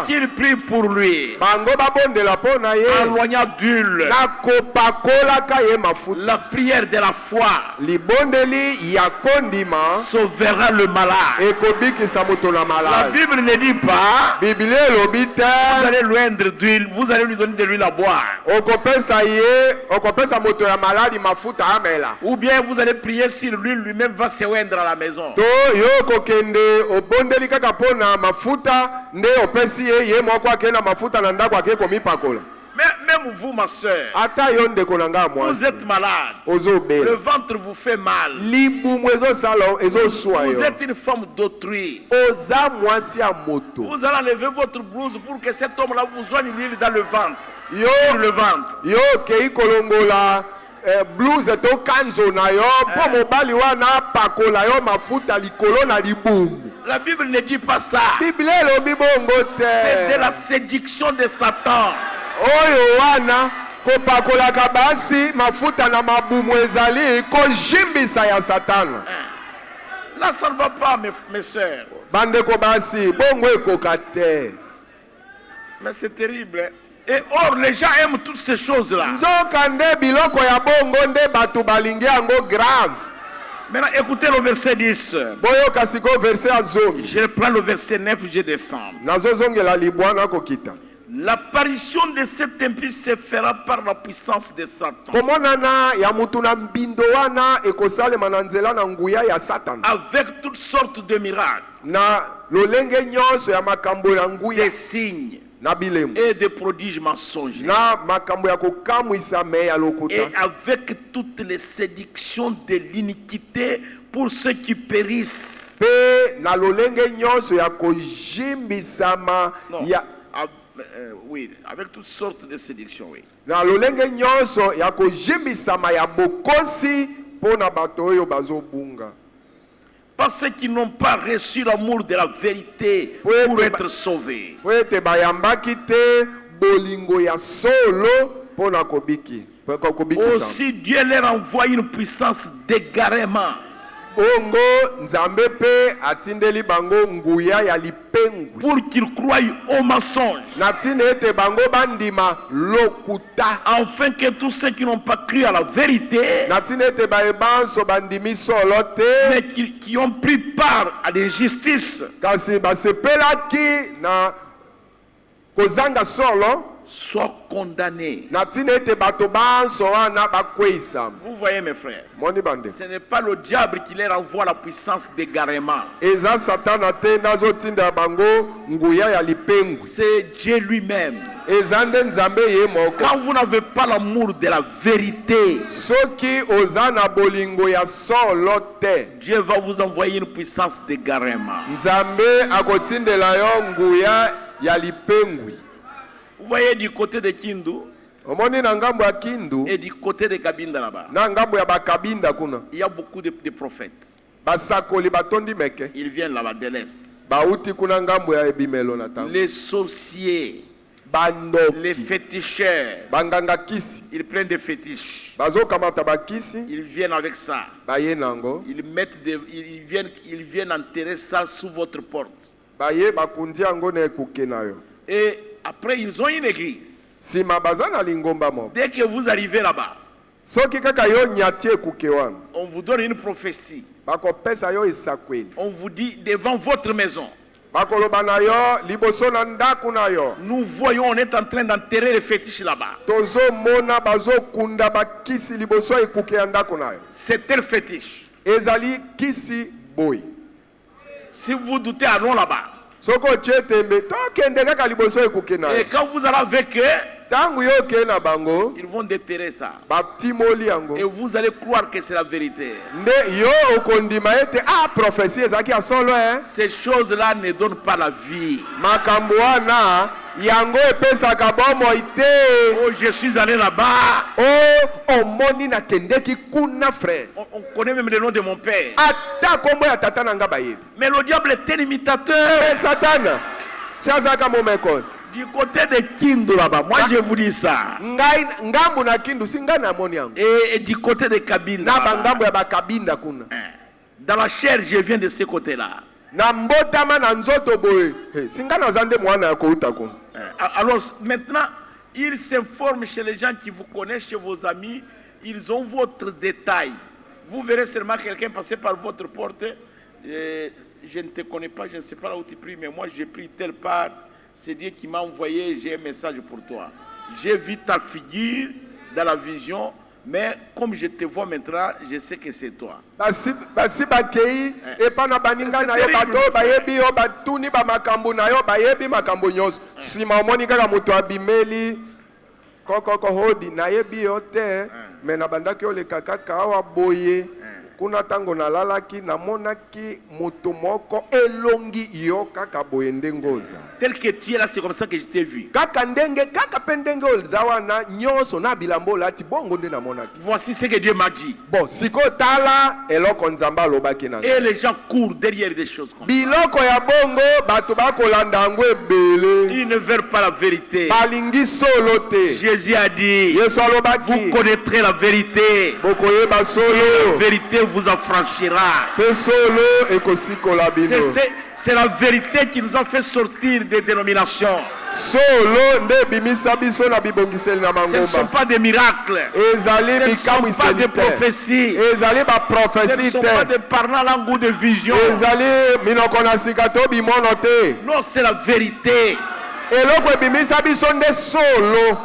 qu'il prie pour lui, en loignant d'huile, la prière de la foi sauvera le malade. La Bible ne dit pas, vous allez lui rendre d'huile, vous allez lui donner de l'huile à boire. Ou bien vous allez prier sur l'huile, lui-même va se rendre à la maison. Même vous, ma soeur, vous êtes malade. Le ventre vous fait mal. Vous êtes une femme d'autrui. Vous allez enlever votre blouse pour que cet homme-là vous joigne l'huile dans le ventre. Sur le ventre. Blues to kanzo na yo po mobali wana pakola yo mafuta likolo na libumu. La Bible ne dit pas ça. C'est de la séduction de Satan. Oyo wana ko pakola kabasi mafuta na mabumu ezali ko jimbisa ya Satan. Là ça ne va pas, mes sœurs. Bande ko basi bongo ekokate. Mais c'est terrible. Et or, les gens aiment toutes ces choses-là. Maintenant, écoutez le verset 10. Je prends le verset 9, je descends. L'apparition de cet impie se fera par la puissance de Satan. komonana ya mutu na mbindo wana ekosalema na nzela na nguya ya Satan. Avec toutes sortes de miracles, Na lolenge nyonso ya makambo ya nguya des signes na bilemu. et des prodiges mensongers. Na makambo ya kokamwisa me ya lokuta. Et avec toutes les séductions de l'iniquité pour ceux qui périssent. Pe na lolenge nyonso ya kojimbisama Non. ya Oui, avec toutes sortes de séductions, oui. na lolenge nyonso ya kojimbisama ya bokosi pona bato oyo bazobunga. Parce ceux qui n'ont pas reçu l'amour de la vérité Oui, pour mais- être sauvés. Po ete bayambaki te bolingo ya solo pona kobikisa. Aussi, Dieu leur envoie une puissance d'égarement. Bongo nzambe pe atindeli bango nguya ya lipengu. Pour qu'ils croient au mensonge. Na tina ete bango bandima lokuta. Afin que tous ceux qui n'ont pas cru à la vérité, Na tina ete baebanso bandimi solo te. mais qui ont pris part à l'injustice, Kasi basepelaki na kozanga solo. soient condamnés. Na tina ete bato banso wana bakweisama. Vous voyez mes frères, Moni bande. ce n'est pas le diable qui leur envoie la puissance d'égarement. Eza satana te nazotinda bango nguya ya lipengu. C'est Dieu lui-même. Eza nde nzambe ye moko. Quand vous n'avez pas l'amour de la vérité, Soki oza na bolingo ya solo te. Dieu va vous envoyer une puissance d'égarement. Nzambe akotindela yo nguya ya lipengwi. Vous voyez du côté de Kindu Omoni na ngambo ya Kindu et du côté de Kabinda là-bas, na ngambo ya bakabinda kuna. il y a beaucoup de prophètes. Basakoli batondi meke. Ils viennent là-bas de l'Est. Bauti kuna ngambo ya ebimelo na tango. Les sorciers, Bandoki. les féticheurs, Banganga kisi. ils prennent des fétiches. Bazokamata bakisi. Ils viennent avec ça. Baye nango. Ils viennent enterrer ça sous votre porte. Baye bakundi yango na ekuke na yo. Et après, ils ont une église. Sima baza na lingomba mo. Dès que vous arrivez là-bas, Soki kaka yo nyati ekuke wana. on vous donne une prophétie. Bakopesa yo esakweli. On vous dit devant votre maison, Bakoloba na yo liboso na ndaku na yo. nous voyons, on est en train d'enterrer les fétiches là-bas. Tozo mona bazokunda bakisi liboso ekuke ya ndaku na yo. C'est tel fétiche. Ezali kisi boy. Si vous doutez, allons là-bas. Soko chetembe tokende kaka liboso ekuke na Et yo. quand vous allez avec eux, Tangu yo ke na bango ils vont déterrer ça. batimoli yango. Et vous allez croire que c'est la vérité. Nde yo okondima ete prophétie ezaki ya solo Ces choses-là ne donnent pas la vie. makambo wana yango epesaka bomoi te. Oh, je suis allé là-bas. O omoni nakendeki kuna frère. On connaît même le nom de mon père. Ata kombo ya tata na nga bayebi. Mais le diable est un imitateur. E satana si azalaka momekoni. Du côté de Kindu là-bas, moi je vous dis ça. Ngai ngambu na Kindu si ngai namoni yango. Et du côté de Kabinda, Na là-bas, bangambo ya bakabinda kuna. dans la chair, je viens de ce côté-là. Na mbotama na nzoto boye. Si ngai naza nde mwana ya kouta kuna. Alors maintenant, ils s'informent chez les gens qui vous connaissent, chez vos amis. Ils ont votre détail. Vous verrez seulement quelqu'un passer par votre porte. Je ne te connais pas, je ne sais pas là où tu pries, mais moi j'ai pris telle part. C'est Dieu qui m'a envoyé, j'ai un message pour toi. J'ai vu ta figure dans la vision, mais comme je te vois maintenant, je sais que c'est toi. Basi bakei epa na baninga na yo bato bayebi yo batuni ba makambo na yo bayebi makambo nyonso. Sima omoni kaka moto abimeli koko hodi na yebi yo te me na bandaki oleka kaka awa boye. Kuna tango nalalaki namonaki moto moko elongi yo kaka boye ndengoza. Tel que tu es là, c'est comme ça que je t'ai vu. Kaka ndenge kaka pendenge olzawa na nyonso na bilambo lati bongo nde namonaki. Voici ce que Dieu m'a dit. Bon, siko tala eloko nzamba alobaki na. Et les gens courent derrière des choses comme ça. Biloko ya bongo bato bakolanda yango ebele. Ils ne veulent pas la vérité. Balingi solo te. Jésus a dit, Yesu vous alobaki connaîtrez la vérité. bokoyeba La solo vérité vous affranchira. pe solo ekosikola bino. C'est la vérité qui nous a fait sortir des dénominations. Solo nde bimisa biso na bibongiseli na Ce ne sont mangomba. pas des miracles. Ezali Ce ne sont pas bikamwiseli des te. prophéties. Ezali Ce ne baprofesi sont pas te. des parlant langue ou de vision. Ezali minoko na sika to bimono te. Non, c'est la vérité. eloko ebimisa biso nde solo.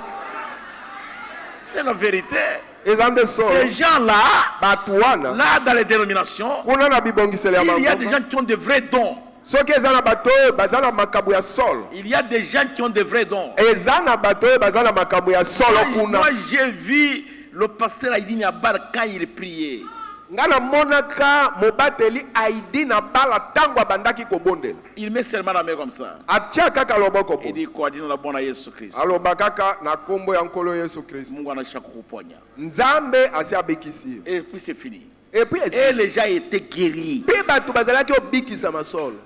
C'est la vérité. Eza nde solo. Ces gens-là, Bato wana là dans les dénominations, kuna na bibongiseli ya il y a des bango. gens qui ont de vrais dons. Soki eza na bato oyo baza na makambo ya solo. Il y a des gens qui ont de vrais dons. Eza na bato oyo baza na makambo ya solo kuna. Moi, j'ai vu le pasteur Aïdi Niabar quand il priait. Nga na monaka mobateli Aïdi na bala tango abandaki kobondela. Il met seulement la main comme ça. Atia kaka loboko Il po. dit quoi? Dit la bonne à Jésus Christ. Aloba kaka na kombo ya nkolo Yesu Kristo. Mungu anashaka kuponya. Nzambe asi abekisi. Et puis c'est fini. Et puis Et les gens étaient guéris. pe bato bazalaki obikisa masolo.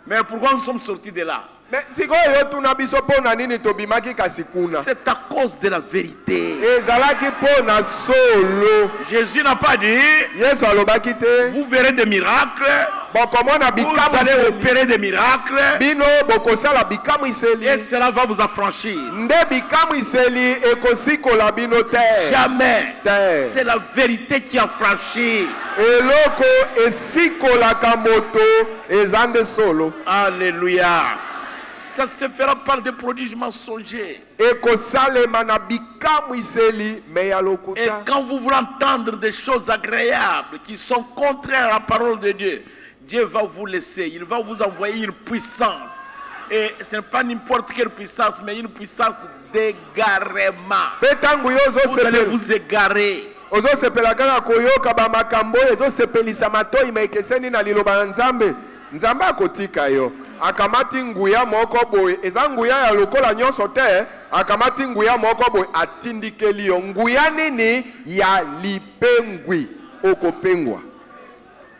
Mais pourquoi nous sommes sortis de là? Mais sikoyo tuna biso pona nini tobimaki kasi kuna. C'est à cause de la vérité. Ezalaki pona solo. Jésus n'a pas dit, Yesu alobaki te. vous verrez des miracles, Bokomona vous allez bikamu opérer des miracles, bino bokosala bikamu et iseli. cela va vous affranchir. Nde bikamu iseli ekosikola bino te. Jamais. Te. C'est la vérité qui affranchit. Eloko esikolaka moto eza nde solo. Alléluia. Ça se fera par des prodiges mensongers. Ekosalema na bikamu iseli me ya Et lokuta. quand vous voulez entendre des choses agréables qui sont contraires à la parole de Dieu, Dieu va vous laisser. Il va vous envoyer une puissance. Et ce n'est pas n'importe quelle puissance, mais une puissance d'égarement. Pe tangu yo Vous allez ozosepela vous égarer. ozosepela kaka koyoka bamakambo oyo ezosepelisa matoi ma ekeseni na liloba na Nzambe. Nzambe akotika yo. Akamati nguya moko boye. Eza nguya ya lokola nyonso te. Akamati nguya moko boye atindikeli yo. Nguya nini ya lipengwi okopengwa.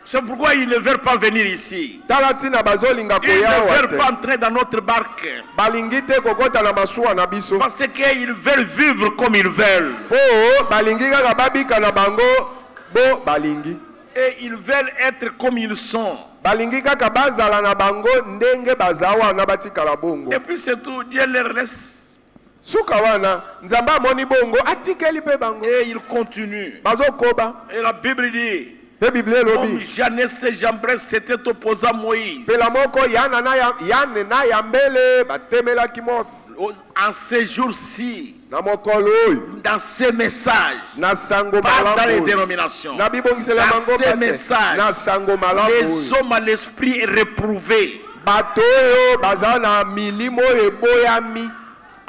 C'est pourquoi ils ne veulent pas venir ici. Tala tina bazolinga Ils ne koya veulent pas wate. entrer dans notre barque. Balingi te kokota na masuwa na biso. Parce qu'ils veulent vivre comme ils veulent. Po balingi kaka babika na bango bo balingi. Et ils veulent être comme ils sont. Balingi kaka bazala na bango ndenge bazawa na batikala bongo. Et puis c'est tout. Dieu les laisse. Suka wana Nzambe amoni bongo atikeli pe bango. Et ils continuent. Bazokoba. Et la Bible dit, Pe Bible comme lobi. Janès et Jambres s'étaient opposés à Moïse, Pe la moko yana na ya yane na ya mbele batemela kimos. en ces jours-ci, Na mokolo oyo dans ces messages, na sango pas dans les malamu. dénominations, Na bibongisela dans bango ces bate. messages, Na sango malamu. les hommes à l'esprit réprouvé Bato oyo baza na milimo eboyami.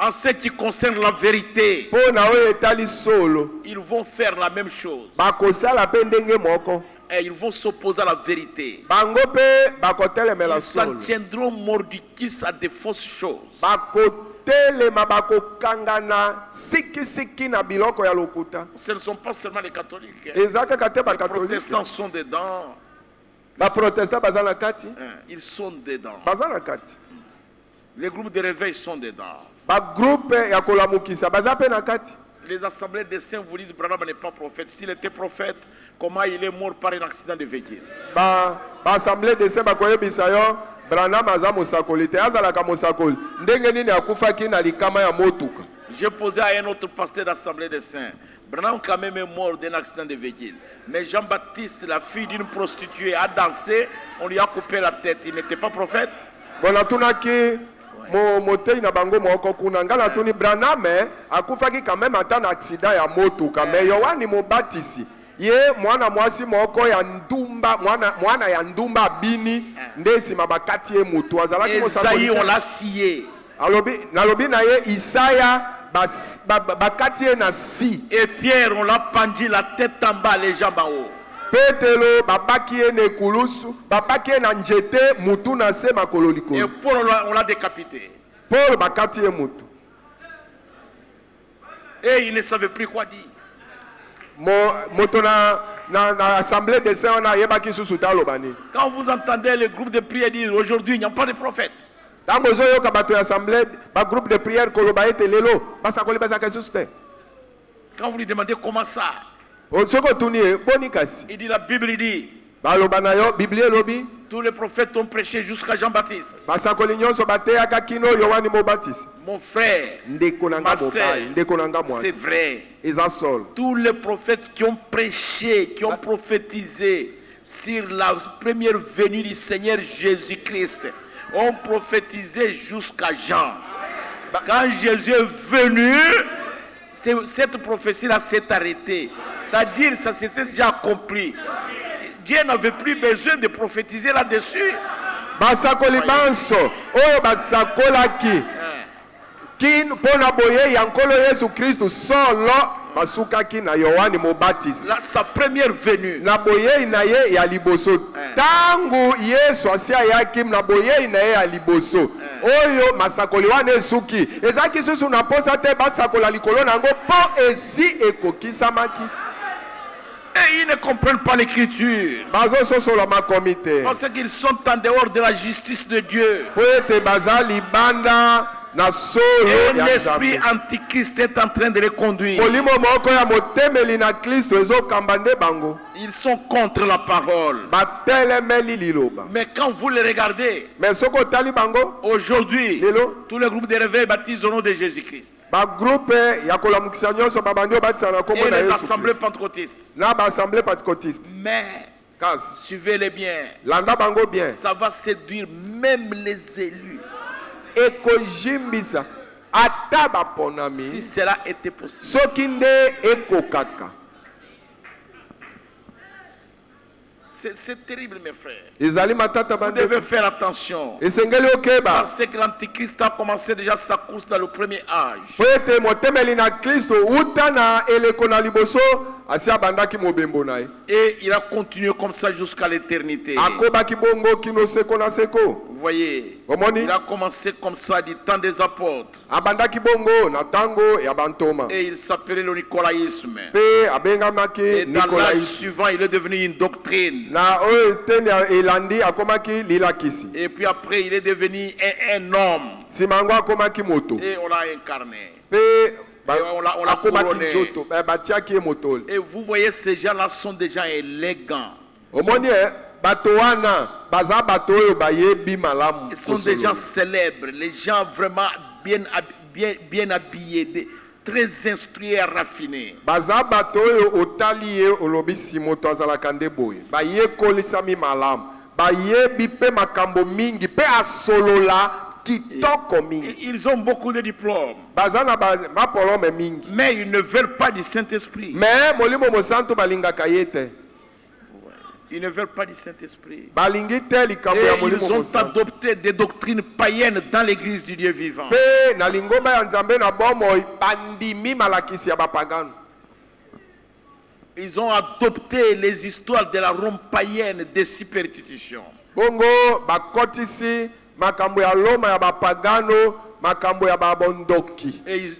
en ce qui concerne la vérité, Po na oyo etali solo. ils vont faire la même chose. Bakosala pe ndenge moko. Et ils vont s'opposer à la vérité. Bango pe bakotelemela Ils s'en solo. tiendront mordicus à de fausses choses. Bakotelema bakokangana siki na biloko ya lokuta. Ce ne sont pas seulement les catholiques. Eza kaka te Les bakatolike. protestants sont dedans. Baprotestant baza na kati. Ils sont dedans. Baza na kati. Les groupes de réveil sont dedans. Bagroupe ya kolamukisa baza pe na kati. Les assemblées des saints vous disent Branham n'est pas prophète. S'il était prophète, comment il est mort par un accident de véhicule? Assemblée de saints bakoyebisa yo Branham aza mosakoli te azalaka mosakoli. Ndenge nini akufaki na likama ya motuka. J'ai posé à un autre pasteur d'assemblée des saints. Branham quand même est mort d'un accident de véhicule. Mais Jean-Baptiste, la fille d'une prostituée, a dansé. On lui a coupé la tête. Il n'était pas prophète? Bona tunaki motei na bango moko kuna ngala tuni Branham akufaki quand même ata na accident ya motuka mais Yohani mobatisi ye mwana mwasi moko ya ndumba mwana ya ndumba bini ndesi mabakati ye mutu azalaki Esaïe, on l'a scié. nalobi na ye Isaya bakati ye na si. Et Pierre, on l'a pendu la tête en bas, les jambes en haut. Petelo babaki ye na ekulusu babaki ye na njete mutu na se makolo Et likolo. Paul, on l'a décapité. Paul bakati ye mutu. Et il ne savait plus quoi dire. Moto na assemblée de saints na yebaki susu talobani. Quand vous entendez le groupe de prière dire aujourd'hui il n'y a pas de prophète, Tango zoyoka bato ya assemblée ba groupe de prière koloba ete lelo basa koleba za susu te. quand vous lui demandez comment ça, Soko tuni boni kasi. il dit la Bible dit Baloba na yo Biblie lobi tous les prophètes ont prêché jusqu'à Jean-Baptiste. basa nyonso bateyaka kino Yohani Mobatizi. Mon frère, Ndeko na ma nga sœur, mobali, ndeko na nga c'est mwasi. vrai. Eza sol. Tous les prophètes qui ont prêché, qui ont prophétisé sur la première venue du Seigneur Jésus-Christ ont prophétisé jusqu'à Jean. Quand Jésus est venu, cette prophétie-là s'est arrêtée. C'est-à-dire, ça s'était déjà accompli. Dieu n'avait plus besoin de prophétiser là-dessus. basakoli banso oyo basakolaki kin pona boye ya nkolo Yesu Kristu solo basukaki na Yohani Mobatizi Sa première venue. na boye na ye ya liboso tangu Yesu asia yaki na boye na ye ya liboso oyo masakoli wana esuki ezaki susu na posa te basakola likolo nango po esi ekokisamaki. Et ils ne comprennent pas l'écriture. Bazo sosola makomite Parce qu'ils sont en dehors de la justice de Dieu. po ete bazali banda na solo Et ya l'esprit Nzambe. antichrist est en train de les conduire. Molimo moko ya motemeli na Kristo ezokamba nde bango Ils sont contre la parole. batelemeli liloba. Mais quand vous les regardez, Mais soko tali bango aujourd'hui, lelo tous les groupes de réveil baptisent au nom de Jésus-Christ. ba groupe ya kolamukisa nyonso babandi obatisa na kombo Et na les Yesu assemblées Kristo pentecôtistes. na ba assemblée pentecôtiste. Mais, Kasi suivez-les bien, landa bango bien ça va séduire même les élus. ekojimbisa ata Si baponami cela était possible. soki nde ekokaka. C'est terrible, mes frères. Ezali matata Vous bande devez faire attention. esengeli okeba Parce que l'antichrist a commencé déjà sa course dans le premier âge. po ete motemeli na Kristo uta na eleko na liboso asi abandaki mobembo na ye Et il a continué comme ça jusqu'à l'éternité. akobaki bongo kino seko na seko. Vous voyez, Omoni il a commencé comme ça du temps des apôtres. abandaki bongo na tango ya bantoma Et il s'appelait le nicolaïsme. pe abengamaki Et dans l'âge Nikolaïs suivant, il est devenu une doctrine. na oyo eteni ya elandi akomaki lilakisi Et puis après, il est devenu un homme. nsima yango akomaki moto Et on l'a incarné. pe Et on l'a couronné. akomaki nzoto batiaki ye motole. Et vous voyez, ces gens-là sont des gens élégants. omoni bato wana baza bato oyo bayebi malamu Ils sont des kosolola. gens célèbres, les gens vraiment bien habillés, très instruits et raffinés. baza bato oyo otali ye olobi si moto azalaka nde boye bayekolisami malamu bayebi mpe makambo mingi mpe asolola kitoko mingi Ils ont beaucoup de diplômes, baza na mapolome mingi mais ils ne veulent pas du Saint-Esprit. me molimo mosantu balingaka ye te Ils ne veulent pas du Saint-Esprit. balingi te likambo ya Et molimo ils ont mosantu adopté des doctrines païennes dans l'église du Dieu vivant. mpe na lingomba ya nzambe na bomoi bandimi malakisi ya bapagano Ils ont adopté les histoires de la Rome païenne des superstitions. bongo bakotisi makambo ya loma ya bapagano makambo ya babondoki Et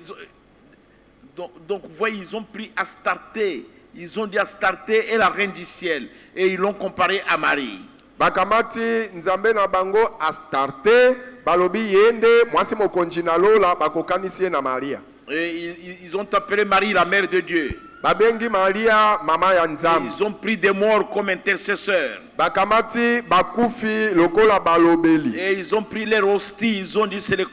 donc, vous voyez, ils ont pris Astarté. Ils ont dit Astarté est la reine du ciel. Et ils l'ont comparé à Marie. bakamati nzambe na bango Astarte balobi yende mwasi mokonzi na lola bakokanisi ye na Maria Et ils ont appelé Marie la mère de Dieu. babengi Maria mama ya Et nzambe ils ont pris des morts comme intercesseurs. bakamati bakufi lokola balobeli Et ils ont pris les hosties. Ils ont dit c'est le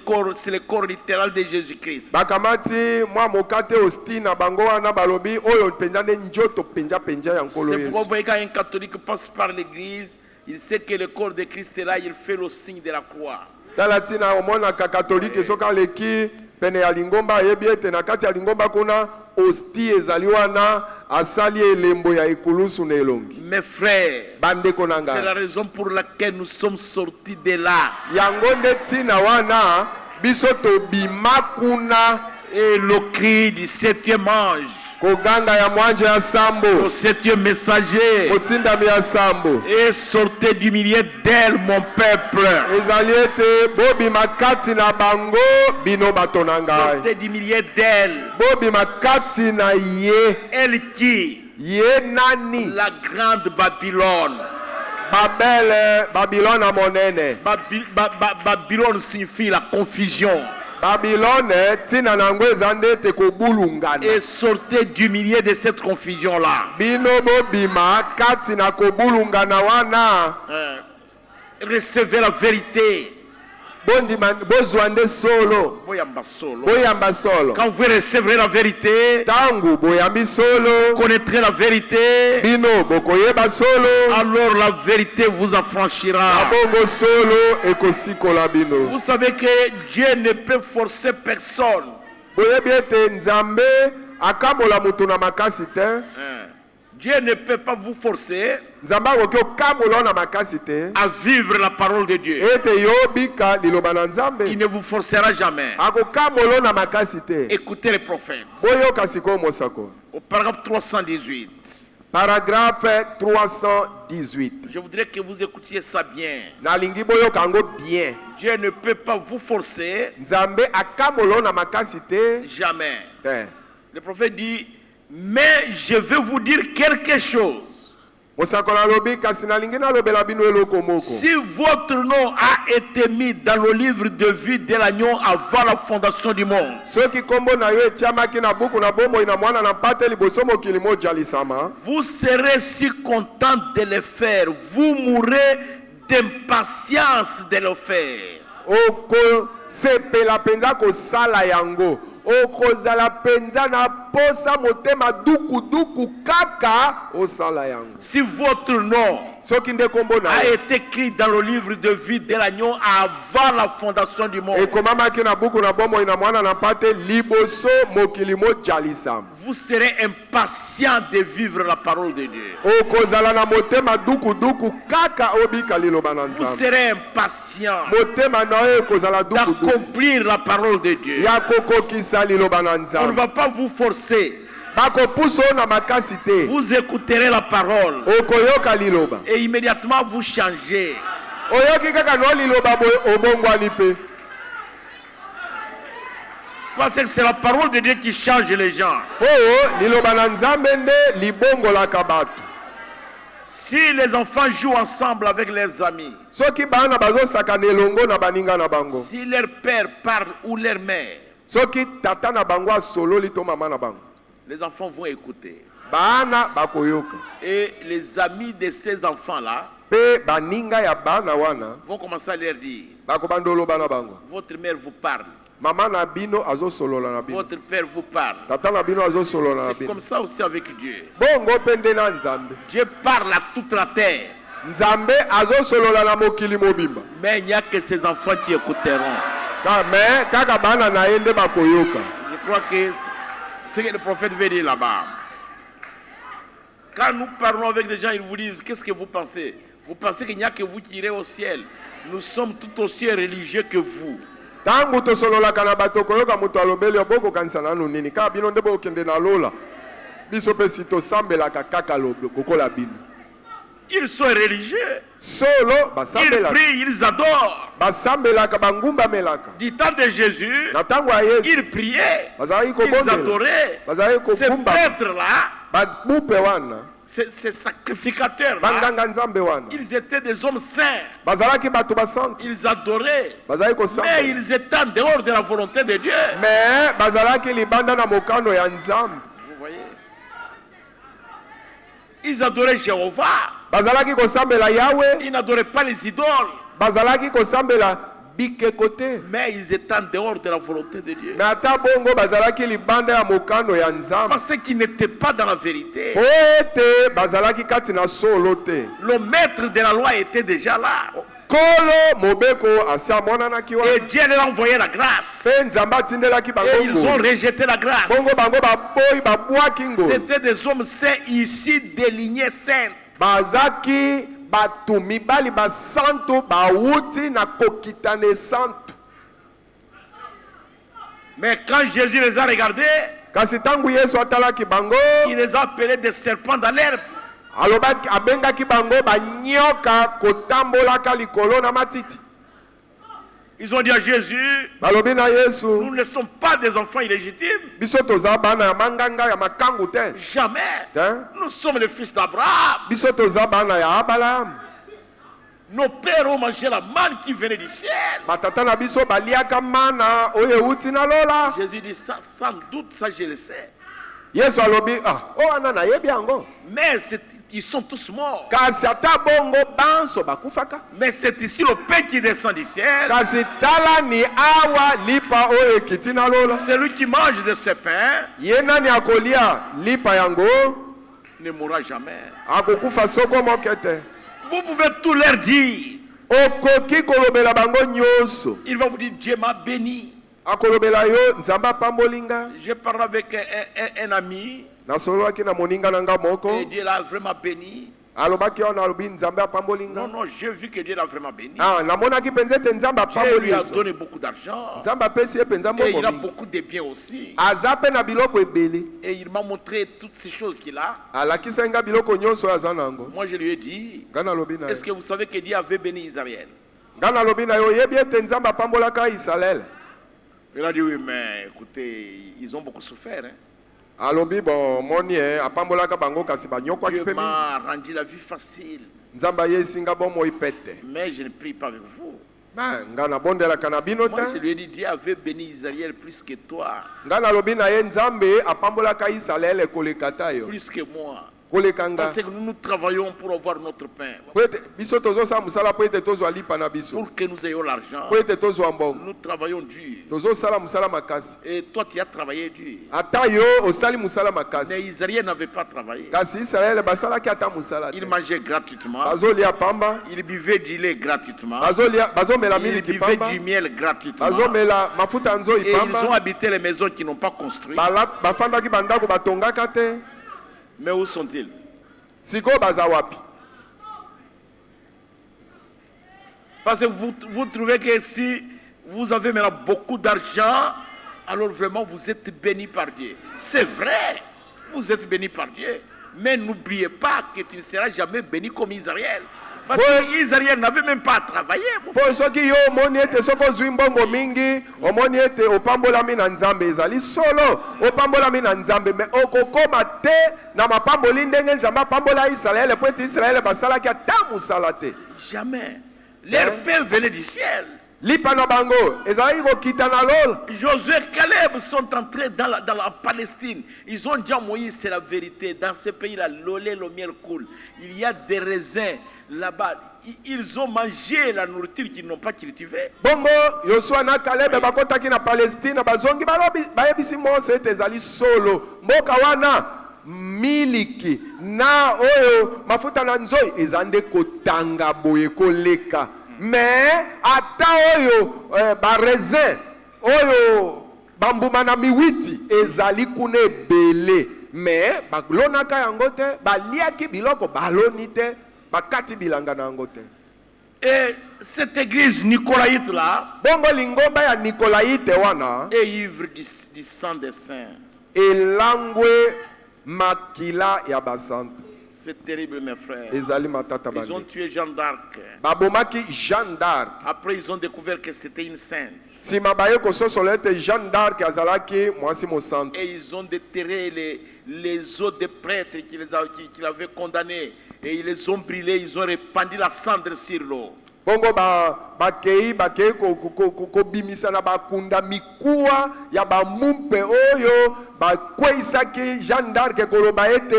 corps littéral de Jésus-Christ. bakamati mwa mokate osti na bango wana balobi oyo penza nde njoto penja ya nkolo C'est pourquoi Yesu vous voyez quand un catholique passe par l'église, il sait que le corps de Christ est là, il fait le signe de la croix. tala tina omonaka katolike soki aleki pene ya lingomba ayebi ete na kati ya lingomba kuna osti ezali wana asali elembo ya ekulusu na elongi Mes frères, bandeko na c'est ngai la raison pour laquelle nous sommes sortis de là. yango nde ntina wana biso tobima kuna Et le cri du septième ange, koganga ya mwanje ya sambo le septième messager, motindami ya sambo et sortez du milieu d'elle, mon peuple. ezali ete bobima kati na bango bino bato na ngai Sortez du milieu d'elle. bobima kati na ye Elle qui? ye nani La grande Babylone. babele babilone monene Babylone signifie la confusion. babilone ntina na yango eza nde ete kobulungana Et sortez du milieu de cette confusion-là. bino bobima kati na kobulungana wana Recevez la vérité. bozwande solo boyamba solo. boyamba solo Quand vous recevrez la vérité, tangu boyambi solo vous connaîtrez la vérité, bino bokoyeba solo alors la vérité vous affranchira. abongo solo ekosikola bino. Vous savez que Dieu ne peut forcer personne. boyebi ete nzambe akabola mutu na makasi te. Dieu ne peut pas vous forcer nzambe akoki okabola na makasi te à vivre la parole de Dieu. ete yobika liloba na nzambe Il ne vous forcera jamais. akokabola na makasi te. Écoutez les prophètes. boyoka sikoyo mosako. Au paragraphe 318. Paragraphe 318. Je voudrais que vous écoutiez ça bien. nalingi boyoka yango bien. Dieu ne peut pas vous forcer nzambe akabola na makasi te jamais. te. Le prophète dit, mais je vais vous dire quelque chose. mosako nalobi kasi nalingi nalobela bino eloko moko. Si votre nom a été mis dans le livre de vie de l'agneau avant la fondation du monde, soki kombo na yo etiamaki na buku na bomoi na mwana na mpate liboso mokili mojalisama, vous serez si content de le faire. Vous mourrez d'impatience de le faire. okosepela mpenza kosala yango, okozala mpenza na posa motema dukuduku kaka osala yango. Si votre nom soki nde kombo na a yo été écrit dans le livre de vie de l'agneau avant la fondation du monde, ekomamaki na buku na bomoi na mwana na mpate liboso mokili mojalisama, vous serez impatient de vivre la parole de Dieu. okozala na motema dukuduku kaka obika liloba na Vous nzambe. serez impatient motema na yo ekozala dukuduku d'accomplir la parole de Dieu. ya kokokisa liloba na On ne nzambe. va pas vous forcer. bakopusa oyo na makasi te. Vous écouterez la parole okoyoka liloba et immédiatement vous changez. oyoki kaka no liloba boye obongwani pe. Parce que c'est la parole de Dieu qui change les gens. oyo liloba na nzambe nde libongolaka bato. Si les enfants jouent ensemble avec leurs amis, soki bana bazosakana elongo na baninga na bango, si leur père parle ou leur mère, soki tata na bango asololi to mama na bango, les enfants vont écouter. bana bakoyoka. Et les amis de ces enfants-là pe baninga ya bana wana vont commencer à leur dire, bakobanda oloba na bango, votre mère vous parle, mama na bino azosolola na bino, votre père vous parle. tata na bino azosolola na C'est bino. comme ça aussi avec Dieu. bongo mpe nde na nzambe. Dieu parle à toute la terre, nzambe azosolola na mokili mobimba, mais il n'y a que ses enfants qui écouteront. me kaka bana na ye nde bakoyoka. Je crois que c'est ce que le prophète veut dire là-bas. Quand nous parlons avec des gens, ils vous disent, qu'est-ce que vous pensez? Vous pensez qu'il n'y a que vous qui irez au ciel? Nous sommes tout aussi religieux que vous. ntango tosololaka na bato koyoka moto alobeli yo bokokanisa nanu nini, kaka bino nde bokende na lola, biso mpe si tosambelaka kaka kokola bino. Ils sont religieux. solo Ils basambelaka, prient, ils adorent. basambelaka bangumbamelaka. Du temps de Jésus, na ntango ya yesu ils priaient, bazalaki ils kobondela, adoraient. bazalaki Ces kobumba, prêtres-là, babupe wana, ces sacrificateurs-là, banganga nzambe wana, ils étaient des hommes saints. bazalaki bato basante, Ils adoraient. bazalaki Mais kosambela, ils étaient en dehors de la volonté de Dieu. me bazalaki libanda na mokano ya nzambe. Vous voyez? Ils adoraient Jéhovah. bazalaki kosambela yawe, Ils n'adoraient pas les idoles. bazalaki kosambela bikeko te, Mais ils étaient en dehors de la volonté de Dieu. me ata bongo bazalaki libanda ya mokano ya nzambe, Parce qu'ils n'étaient pas dans la vérité. po ete bazalaki kati na solo te. Le maître de la loi était déjà là. kolo mobeko asi amonanaki Et wana, Dieu leur a envoyé la grâce. mpe nzambe atindelaki bango Et ils ont ngolu. rejeté la grâce. bongo bango baboyi babwaki ngolu, C'était des hommes saints issus des lignées saintes. bazaki bato mibali basantu bawuti na kokitana esantu. Mais quand Jésus les a regardés, kasi ntango yesu atalaki bango, il les a appelés des serpents dans l'herbe. alobaki abengaki bango banyoka kotambolaka likolo na matiti. Ils ont dit à Jésus, balobi na yesu, nous ne sommes pas des enfants illégitimes. biso toza bana ya manganga ya makangu te, Jamais. te? Nous sommes les fils d'Abraham. biso toza bana ya abalamu, Nos pères ont mangé la manne qui venait du ciel. batata na biso baliaka mana oyo euti na lola. Jésus dit, ça, sans doute, ça je le sais. yesu alobi o wana nayebi yango, Mais Ils sont tous morts. kasi ata bongo banso bakufaka. Mais c'est ici le pain qui descend du ciel. Kasi tala ni awa lipa oyo ekiti na lola. Celui qui mange de ce pain Ye nani akolia lipa yango ne mourra jamais. akokufa soko moko te. Vous pouvez tout leur dire. Okoki kolobela bango nyonso. Il va vous dire Dieu m'a béni. Akolobela yo nzamba pambolinga. J'ai parlé avec un ami Nasololaki na moninga nanga moko. et Dieu l'a vraiment béni. Alobaki wana alobi nzambe Non, apambolinga. non, j'ai vu que Dieu l'a vraiment béni. Ah, namonaki penza te nzambe Dieu lui a apamboli. donné beaucoup d'argent. Nzambe apesi ye penza Et mbongo il a mingi. beaucoup de biens aussi. Aza pe na biloko ebele. Et il m'a montré toutes ces choses qu'il a. Alakisa nga biloko nyonso aza nango. Moi, je lui ai dit, Nga nalobi na est-ce ye. que vous savez que Dieu avait béni Israël? Nga nalobi na yo yebi ete nzambe apambolaka Israel. Il a dit, oui, mais écoutez, ils ont beaucoup souffert. Hein. Alobi bon moni apambolaka bango kasi banyokwaki Dieu pe mingi. m'a rendu la vie facile. Nzambe ayesinga bomoi pete. Mais je ne prie pas avec vous. Nga nabondelaka na bino Moi, je te. lui ai dit, Dieu avait béni Israël plus que toi, Nga nalobi na ye nzambe apambolaka Israel koleka ta yo. plus que moi. Koleka nga. Parce que nous travaillons pour avoir notre pain, Po ete biso tozosala mosala po ete tozwa lipa na biso. pour que nous ayons l'argent. Po ete tozwa mbongo. Nous travaillons dur. Tozosala mosala makasi. Et toi, tu as travaillé dur. Ata yo osali mosala Mais makasi. Israël n'avait pas travaillé. Kasi Israel basalaki ata mosala te. Il mangeait gratuitement. Bazolia pamba. Il buvait du lait gratuitement. Bazomela Il miliki buvait pamba. du miel gratuitement. Bazomela mafuta nzoi Et ils ont pamba. habité les maisons qui n'ont pas construit. Bafandaki bandako batongaka te. Mais où sont-ils? Siko baza wapi? Parce que vous trouvez que si vous avez maintenant beaucoup d'argent, alors vraiment vous êtes béni par Dieu. C'est vrai, vous êtes béni par Dieu. Mais n'oubliez pas que tu ne seras jamais béni comme Israël. Parce que Israël n'avait même pas travaillé. Po soki yo omoni ete soki ozwi mbongo mingi omoni ete opambolami na nzambe ezali solo opambolami na nzambe me okokoma te na mapamboli ndenge nzambe apambola Israele po ete Israele basalaki ata mosala te. Jamais. Leur pain venait du ciel. Lipa na bango ezalaki kokita na lola. Josué et Caleb sont entrés dans la Palestine. Ils ont dit à Moïse, c'est la vérité. Dans ce pays-là, le lait, le miel coule. Il y a des raisins là-bas. Ils ont mangé la nourriture qu'ils n'ont pas cultivée. Bongo Yosua na Caleb bakotaki na Palestine bazongi balobi bayebisi Mose ete ezali solo mboka wana miliki na oyo mafuta na nzoi ezande kotanga boye koleka mais ata oyo baraisin oyo bambuma na miwiti ezali kuna ebele mais balonaka yango te baliaki biloko baloni te bakati bilanga na yango te. Et cette église nicolaïte là Bongo lingomba ya Nicolaïte wana est ivre du sang des saints. elangwe makila ya basantu. C'est terrible mes frères. Ezali matata Ils ont bandi. tué Jeanne d'Arc. Babomaki Jeanne d'Arc. Après ils ont découvert que c'était une sainte. Sima baye kososola ete Jeanne d'Arc azalaki mwasi mosantu. Et ils ont déterré les os des prêtres qui l'avaient condamné. Et ils les ont brûlés, ils ont répandu la cendre sur l'eau. Bongo bakei kobimisa na bakunda mikuwa ya bamumpe oyo bakweisaki Jeanne d'Arc koloba ete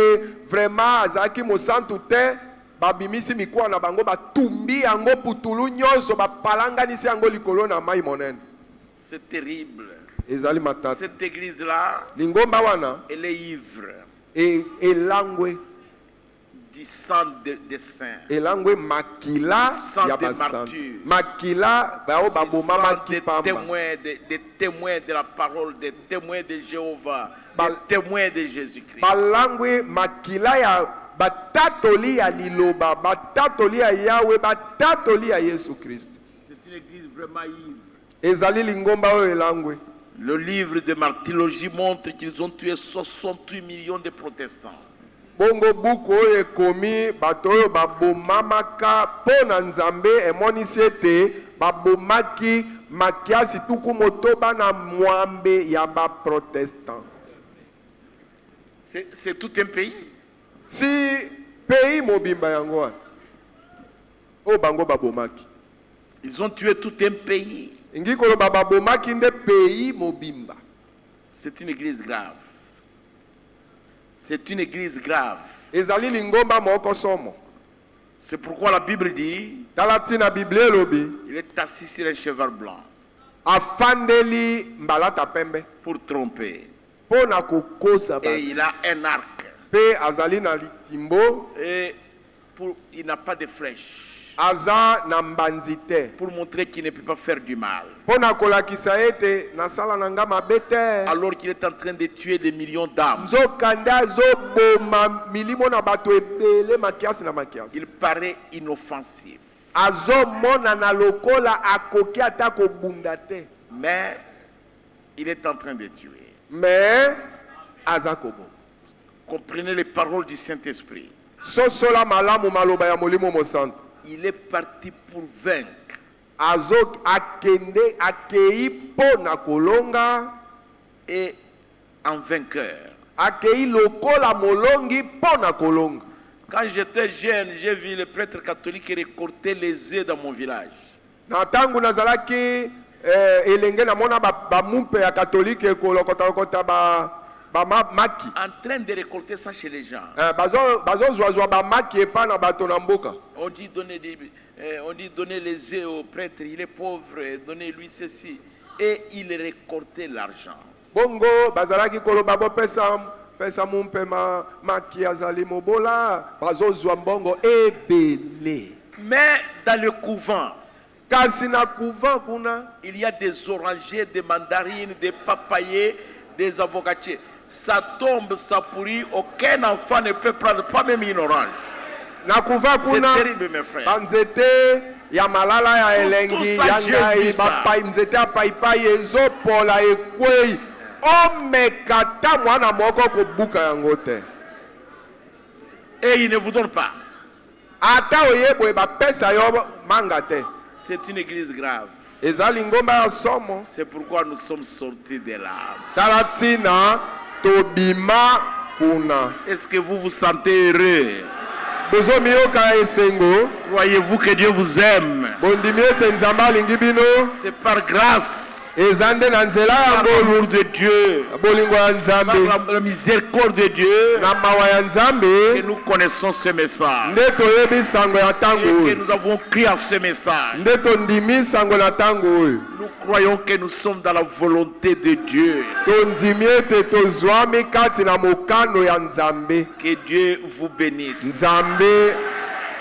vraiment azalaki mosantu te babimisi mikuwa na bango batumbi yango putulu nyonso bapalanganisi yango likolo na mai monene. C'est terrible. Ezali matata. Cette église-là, Lingomba wana elle est ivre elangwe du sang des saints. elangwe makila Sang ya des basantu. martyrs. Makila bao Du baboma sang maki des pamba. témoins de la parole, des témoins de Jéhovah, Bal- des témoins de Jésus-Christ. balangwe makila ya batatoli ya liloba batatoli ya Yawe batatoli ya Yesu Kristo. C'est une église vraiment ivre. Ezali lingomba oyo elangwe. Le livre de martyrologie montre qu'ils ont tué 68 millions de protestants. Bongo buku oyo ekomi bato oyo babomamaka mpo na Nzambe emonisi ete babomaki makiasi tuku motoba na mwambe ya baprotestant. C'est tout un pays. Si pays mobimba yango wana oyo bango babomaki Ils ont tué tout un pays. ingi koloba babomaki nde pays mobimba. C'est une église grave. C'est une église grave. ezali lingomba moko somo. C'est pourquoi la Bible dit, Tala tina Bible elobi il est assis sur un cheval blanc afandeli mbalata pembe pour tromper. mpo na kokosa Et bato. il a un arc. Mpe azali na litimbo Et il n'a pas de flèche. aza na mbanzi te Pour montrer qu'il ne peut pas faire du mal. mpo na kolakisa ete nasala na nga mabe te. Alors qu'il est en train de tuer des millions d'âmes. nzokande azoboma milimo na bato ebele makiasi na makiasi. Il paraît inoffensif. azomona na lokola akoki ata kobunda te. Mais il est en train de tuer. me aza koboma. Comprenez les paroles du Saint-Esprit. sosola malamu maloba ya molimo mosantu. Il est parti pour vaincre. akende akei mpo na kolonga. Et en vainqueur. akei lokola molongi mpo na kolonga. Quand j'étais jeune, j'ai vu les prêtres catholiques récolter les œufs dans mon village. na ntango nazalaki elenge namona bamumpe ya katolike kolokota bamaki. En train de récolter ça chez les gens. bazozwazwa bamaki epa na bato na mboka. On dit donner les œufs au prêtre, il est pauvre, donnez-lui ceci. Et il récoltait l'argent. bongo bazalaki koloba pesa mumpe maki azali mobola bazozwa mbongo ebele. Mais dans le couvent, kasi na couvent kuna il y a des orangers, des mandarines, des papayers, des avocatiers. Ça tombe, ça pourrit, aucun enfant ne peut prendre, pas même une orange. na couvent C'est kuna terrible, mes frères. banzete ya malala ya Tout elengi ça, ya j'ai ngai vu ça. nzete ya paipai ezopola ekwei omeka ta mwana moko kobuka yango te. Et ils ne vous donnent pas. ata oyeboye bapesa yo manga te. C'est une église grave. ezali ngomba ya somo. C'est pourquoi nous sommes sortis de là. tala ntina tobima kuna. Est-ce que vous vous sentez heureux? bozomiyoka esengo. Croyez-vous que Dieu vous aime? bondimi ete nzambe alingi bino. C'est par grâce, eza nde na nzela par yango l'amour de Dieu, bolingo ya par nzambe la miséricorde de Dieu, na mawa ya que nzambe nous connaissons ce message. nde toyebi sango ya ntango Et que oyo. nous avons crié à ce message. nde tondimi sango na ntango oyo. Nous croyons que nous sommes dans la volonté de Dieu. tondimi ete tozwami kati na mokano ya nzambe. Que Dieu vous bénisse. nzambe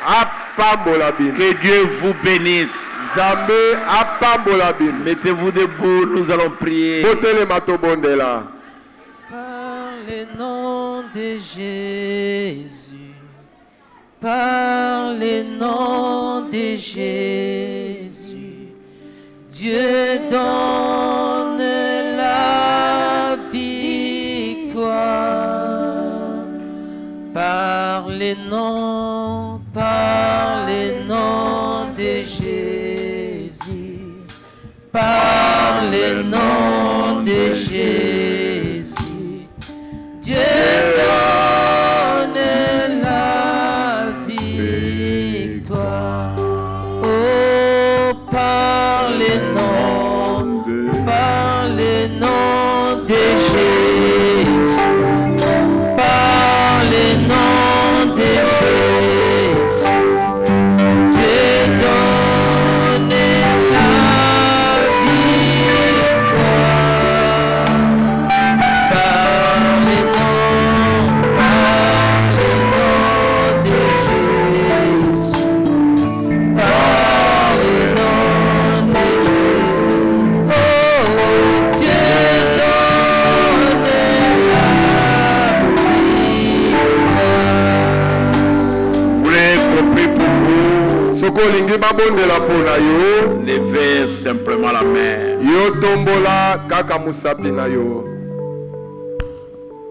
apambola bino. Que Dieu vous bénisse. nzambe apambola bino. Mettez-vous debout, nous allons prier. botelema tobondela. Par le nom de Jésus, par le nom de Jésus, Dieu donne la victoire. Par le nom de Jésus, par le nom de Jésus, Dieu donne la victoire. Oh, par le nom de Jésus, par le nom de Jésus, Dieu donne la victoire. Par le nom de Jésus, par le nom de Jésus, oh, Dieu donne la victoire. Vous l'avez compris pour vous. soki olingi babondela mpo na yo. Levez simplement la main. yo tombola kaka mosapi na yo.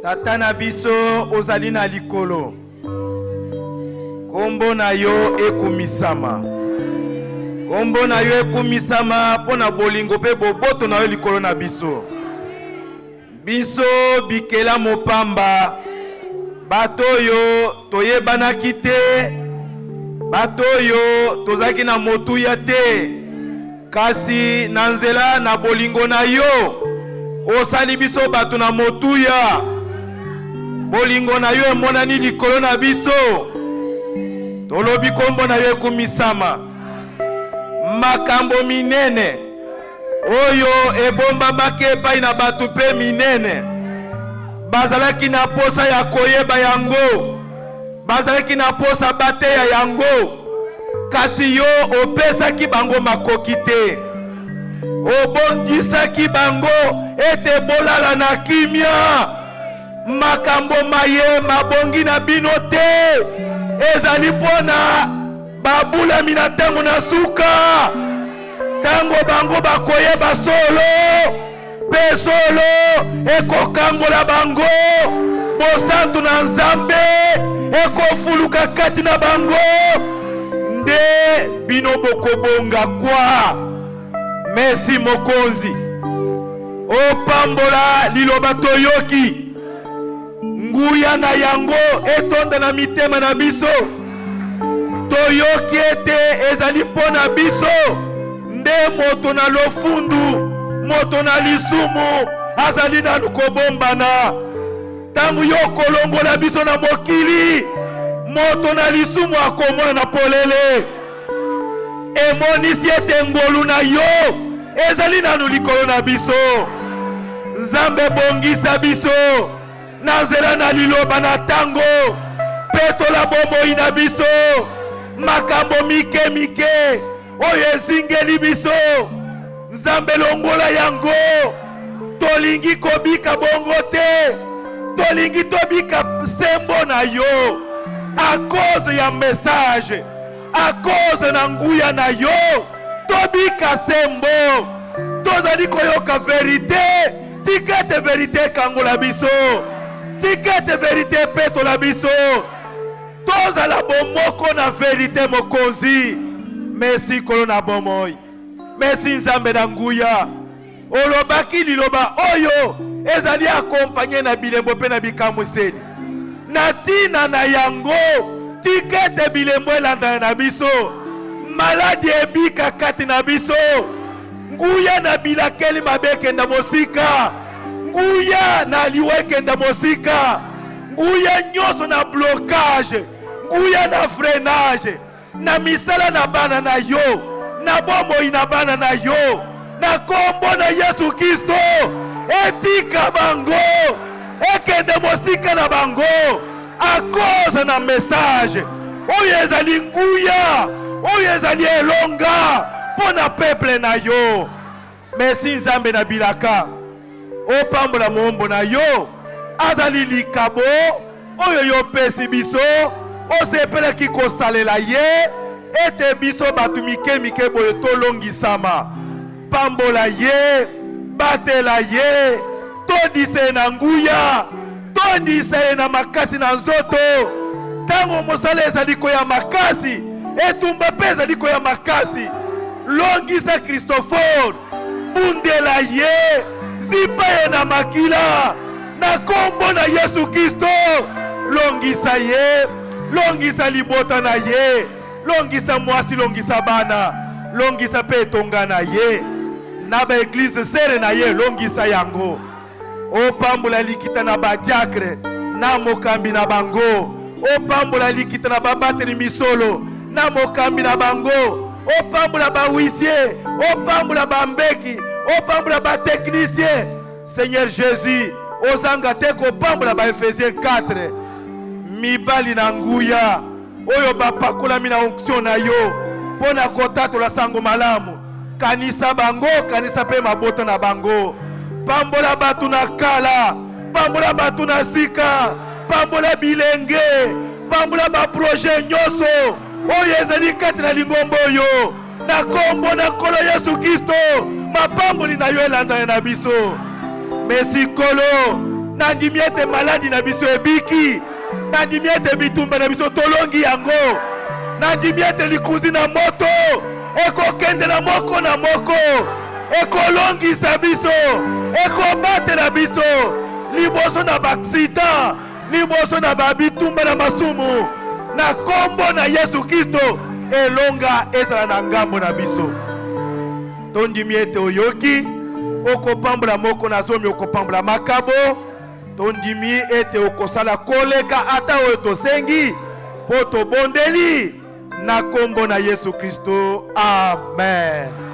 Tata na biso ozali na likolo, kombo na yo ekumisama, kombo na yo ekumisama mpo na bolingo mpe boboto na yo likolo na biso. Biso bikela mopamba, bato oyo toyebanaki te, bato oyo tozalaki na motuya te, kasi na nzela na bolingo na yo osali biso bato na motuya. bolingo na yo emonani likolo na biso tolobi kombo na yo ekumisama makambo minene oyo ebombamaki epai na bato mpe minene bazalaki na posa ya koyeba yango bazalaki na posa bateya yango kasi yo opesaki bango makoki te obongisaki bango ete bolala na kimia makambo maye mabongi na bino te ezali mpona babulami na ntango na suka ntango bango bakoyeba solo mpe solo ekokangola bango bosantu na nzambe ekofuluka kati na bango nde bino bokobonga kwa mesi mokonzi opambola liloba toyoki nguya na yango etonda na mitema na biso toyoki ete ezali mpo na biso nde moto na lofundu moto na lisumu azali nanu kobombana ntango yo kolongola biso na mokili moto na lisumu akomona na polele emonisi ete ngolu na yo ezali nanu likolo na biso nzambe bongisa biso na nzela na liloba na ntango petola bomoi na biso makambo mike mike oyo ezingeli biso nzambe longola yango tolingi kobika bongo te tolingi tobika sembo na yo a cause ya message a cause na nguya na yo tobika sembo tozali koyoka verite tikete verite kangola biso tikete verite petola biso tozala bomoko na verite mokonzi merci kolo na bomoi merci nzambe na nguya olobaki liloba oyo ezali akompanye na bilembo mpe na bikamwiseli na ntina na yango tikete bilembo elandana na biso maladi ebika kati na biso nguya na bilakeli mabe ekenda mosika nguya na liwa ekenda mosika nguya nyonso na blocage nguya na freinage na misala na bana na yo na bomoi na bana na yo na kombo na Yesu Kristo etika bango ekende mosika na bango a cause na message oyo ezali nguya oyo ezali elonga mpo na peuple na yo merci nzambe na bilaka opambola mombo na yo azali likabo oyo yo pesi biso osepelaki kosalela ye ete biso bato mike mike boye tolongisama pambola ye batela ye tondise na nguya tondise ye na makasi na nzoto ntango mosala ezali koya makasi etumba mpe ezali koya makasi longisa Christophe bundela ye zipa ye na makila na kombo na Yesu Kristo longisa ye longisa libota na ye longisa mwasi longisa bana longisa mpe etonga na ye na baeglize sere na ye longisa yango opambola likita na badiakre na mokambi na bango opambola likita na babateli misolo na mokambi na bango opambola bawisie opambola bambeki opambola bateknicien Seigneur Jésus ozanga te kopambola baefésien 4 mibali na nguya oyo bapakolami na onction na yo mpo na kotatola sango malamu kanisa bango kanisa mpe mabota na bango pambola bato na kala pambola bato na sika pambola bilenge pambola baproje nyonso oyo ezali kati na lingombo oyo na kombo na nkolo Yesu Kristo mapamboli na yo elandana na biso merci kolo nandimi ete maladi na biso ebiki nandimi ete bitumba na biso tolongi yango nandimi ete likuzi na moto ekokende na moko na moko ekolongisa biso ekobatela biso liboso na baaksida liboso na babitumba na masumu na kombo na Yesu Kristo elonga ezala na ngambo na biso tondimi ete oyoki okopambola moko na zomi okopambola makabo tondimi ete okosala koleka ata oyo tosengi po tobondeli na kombo na Yesu Kristo. Amen.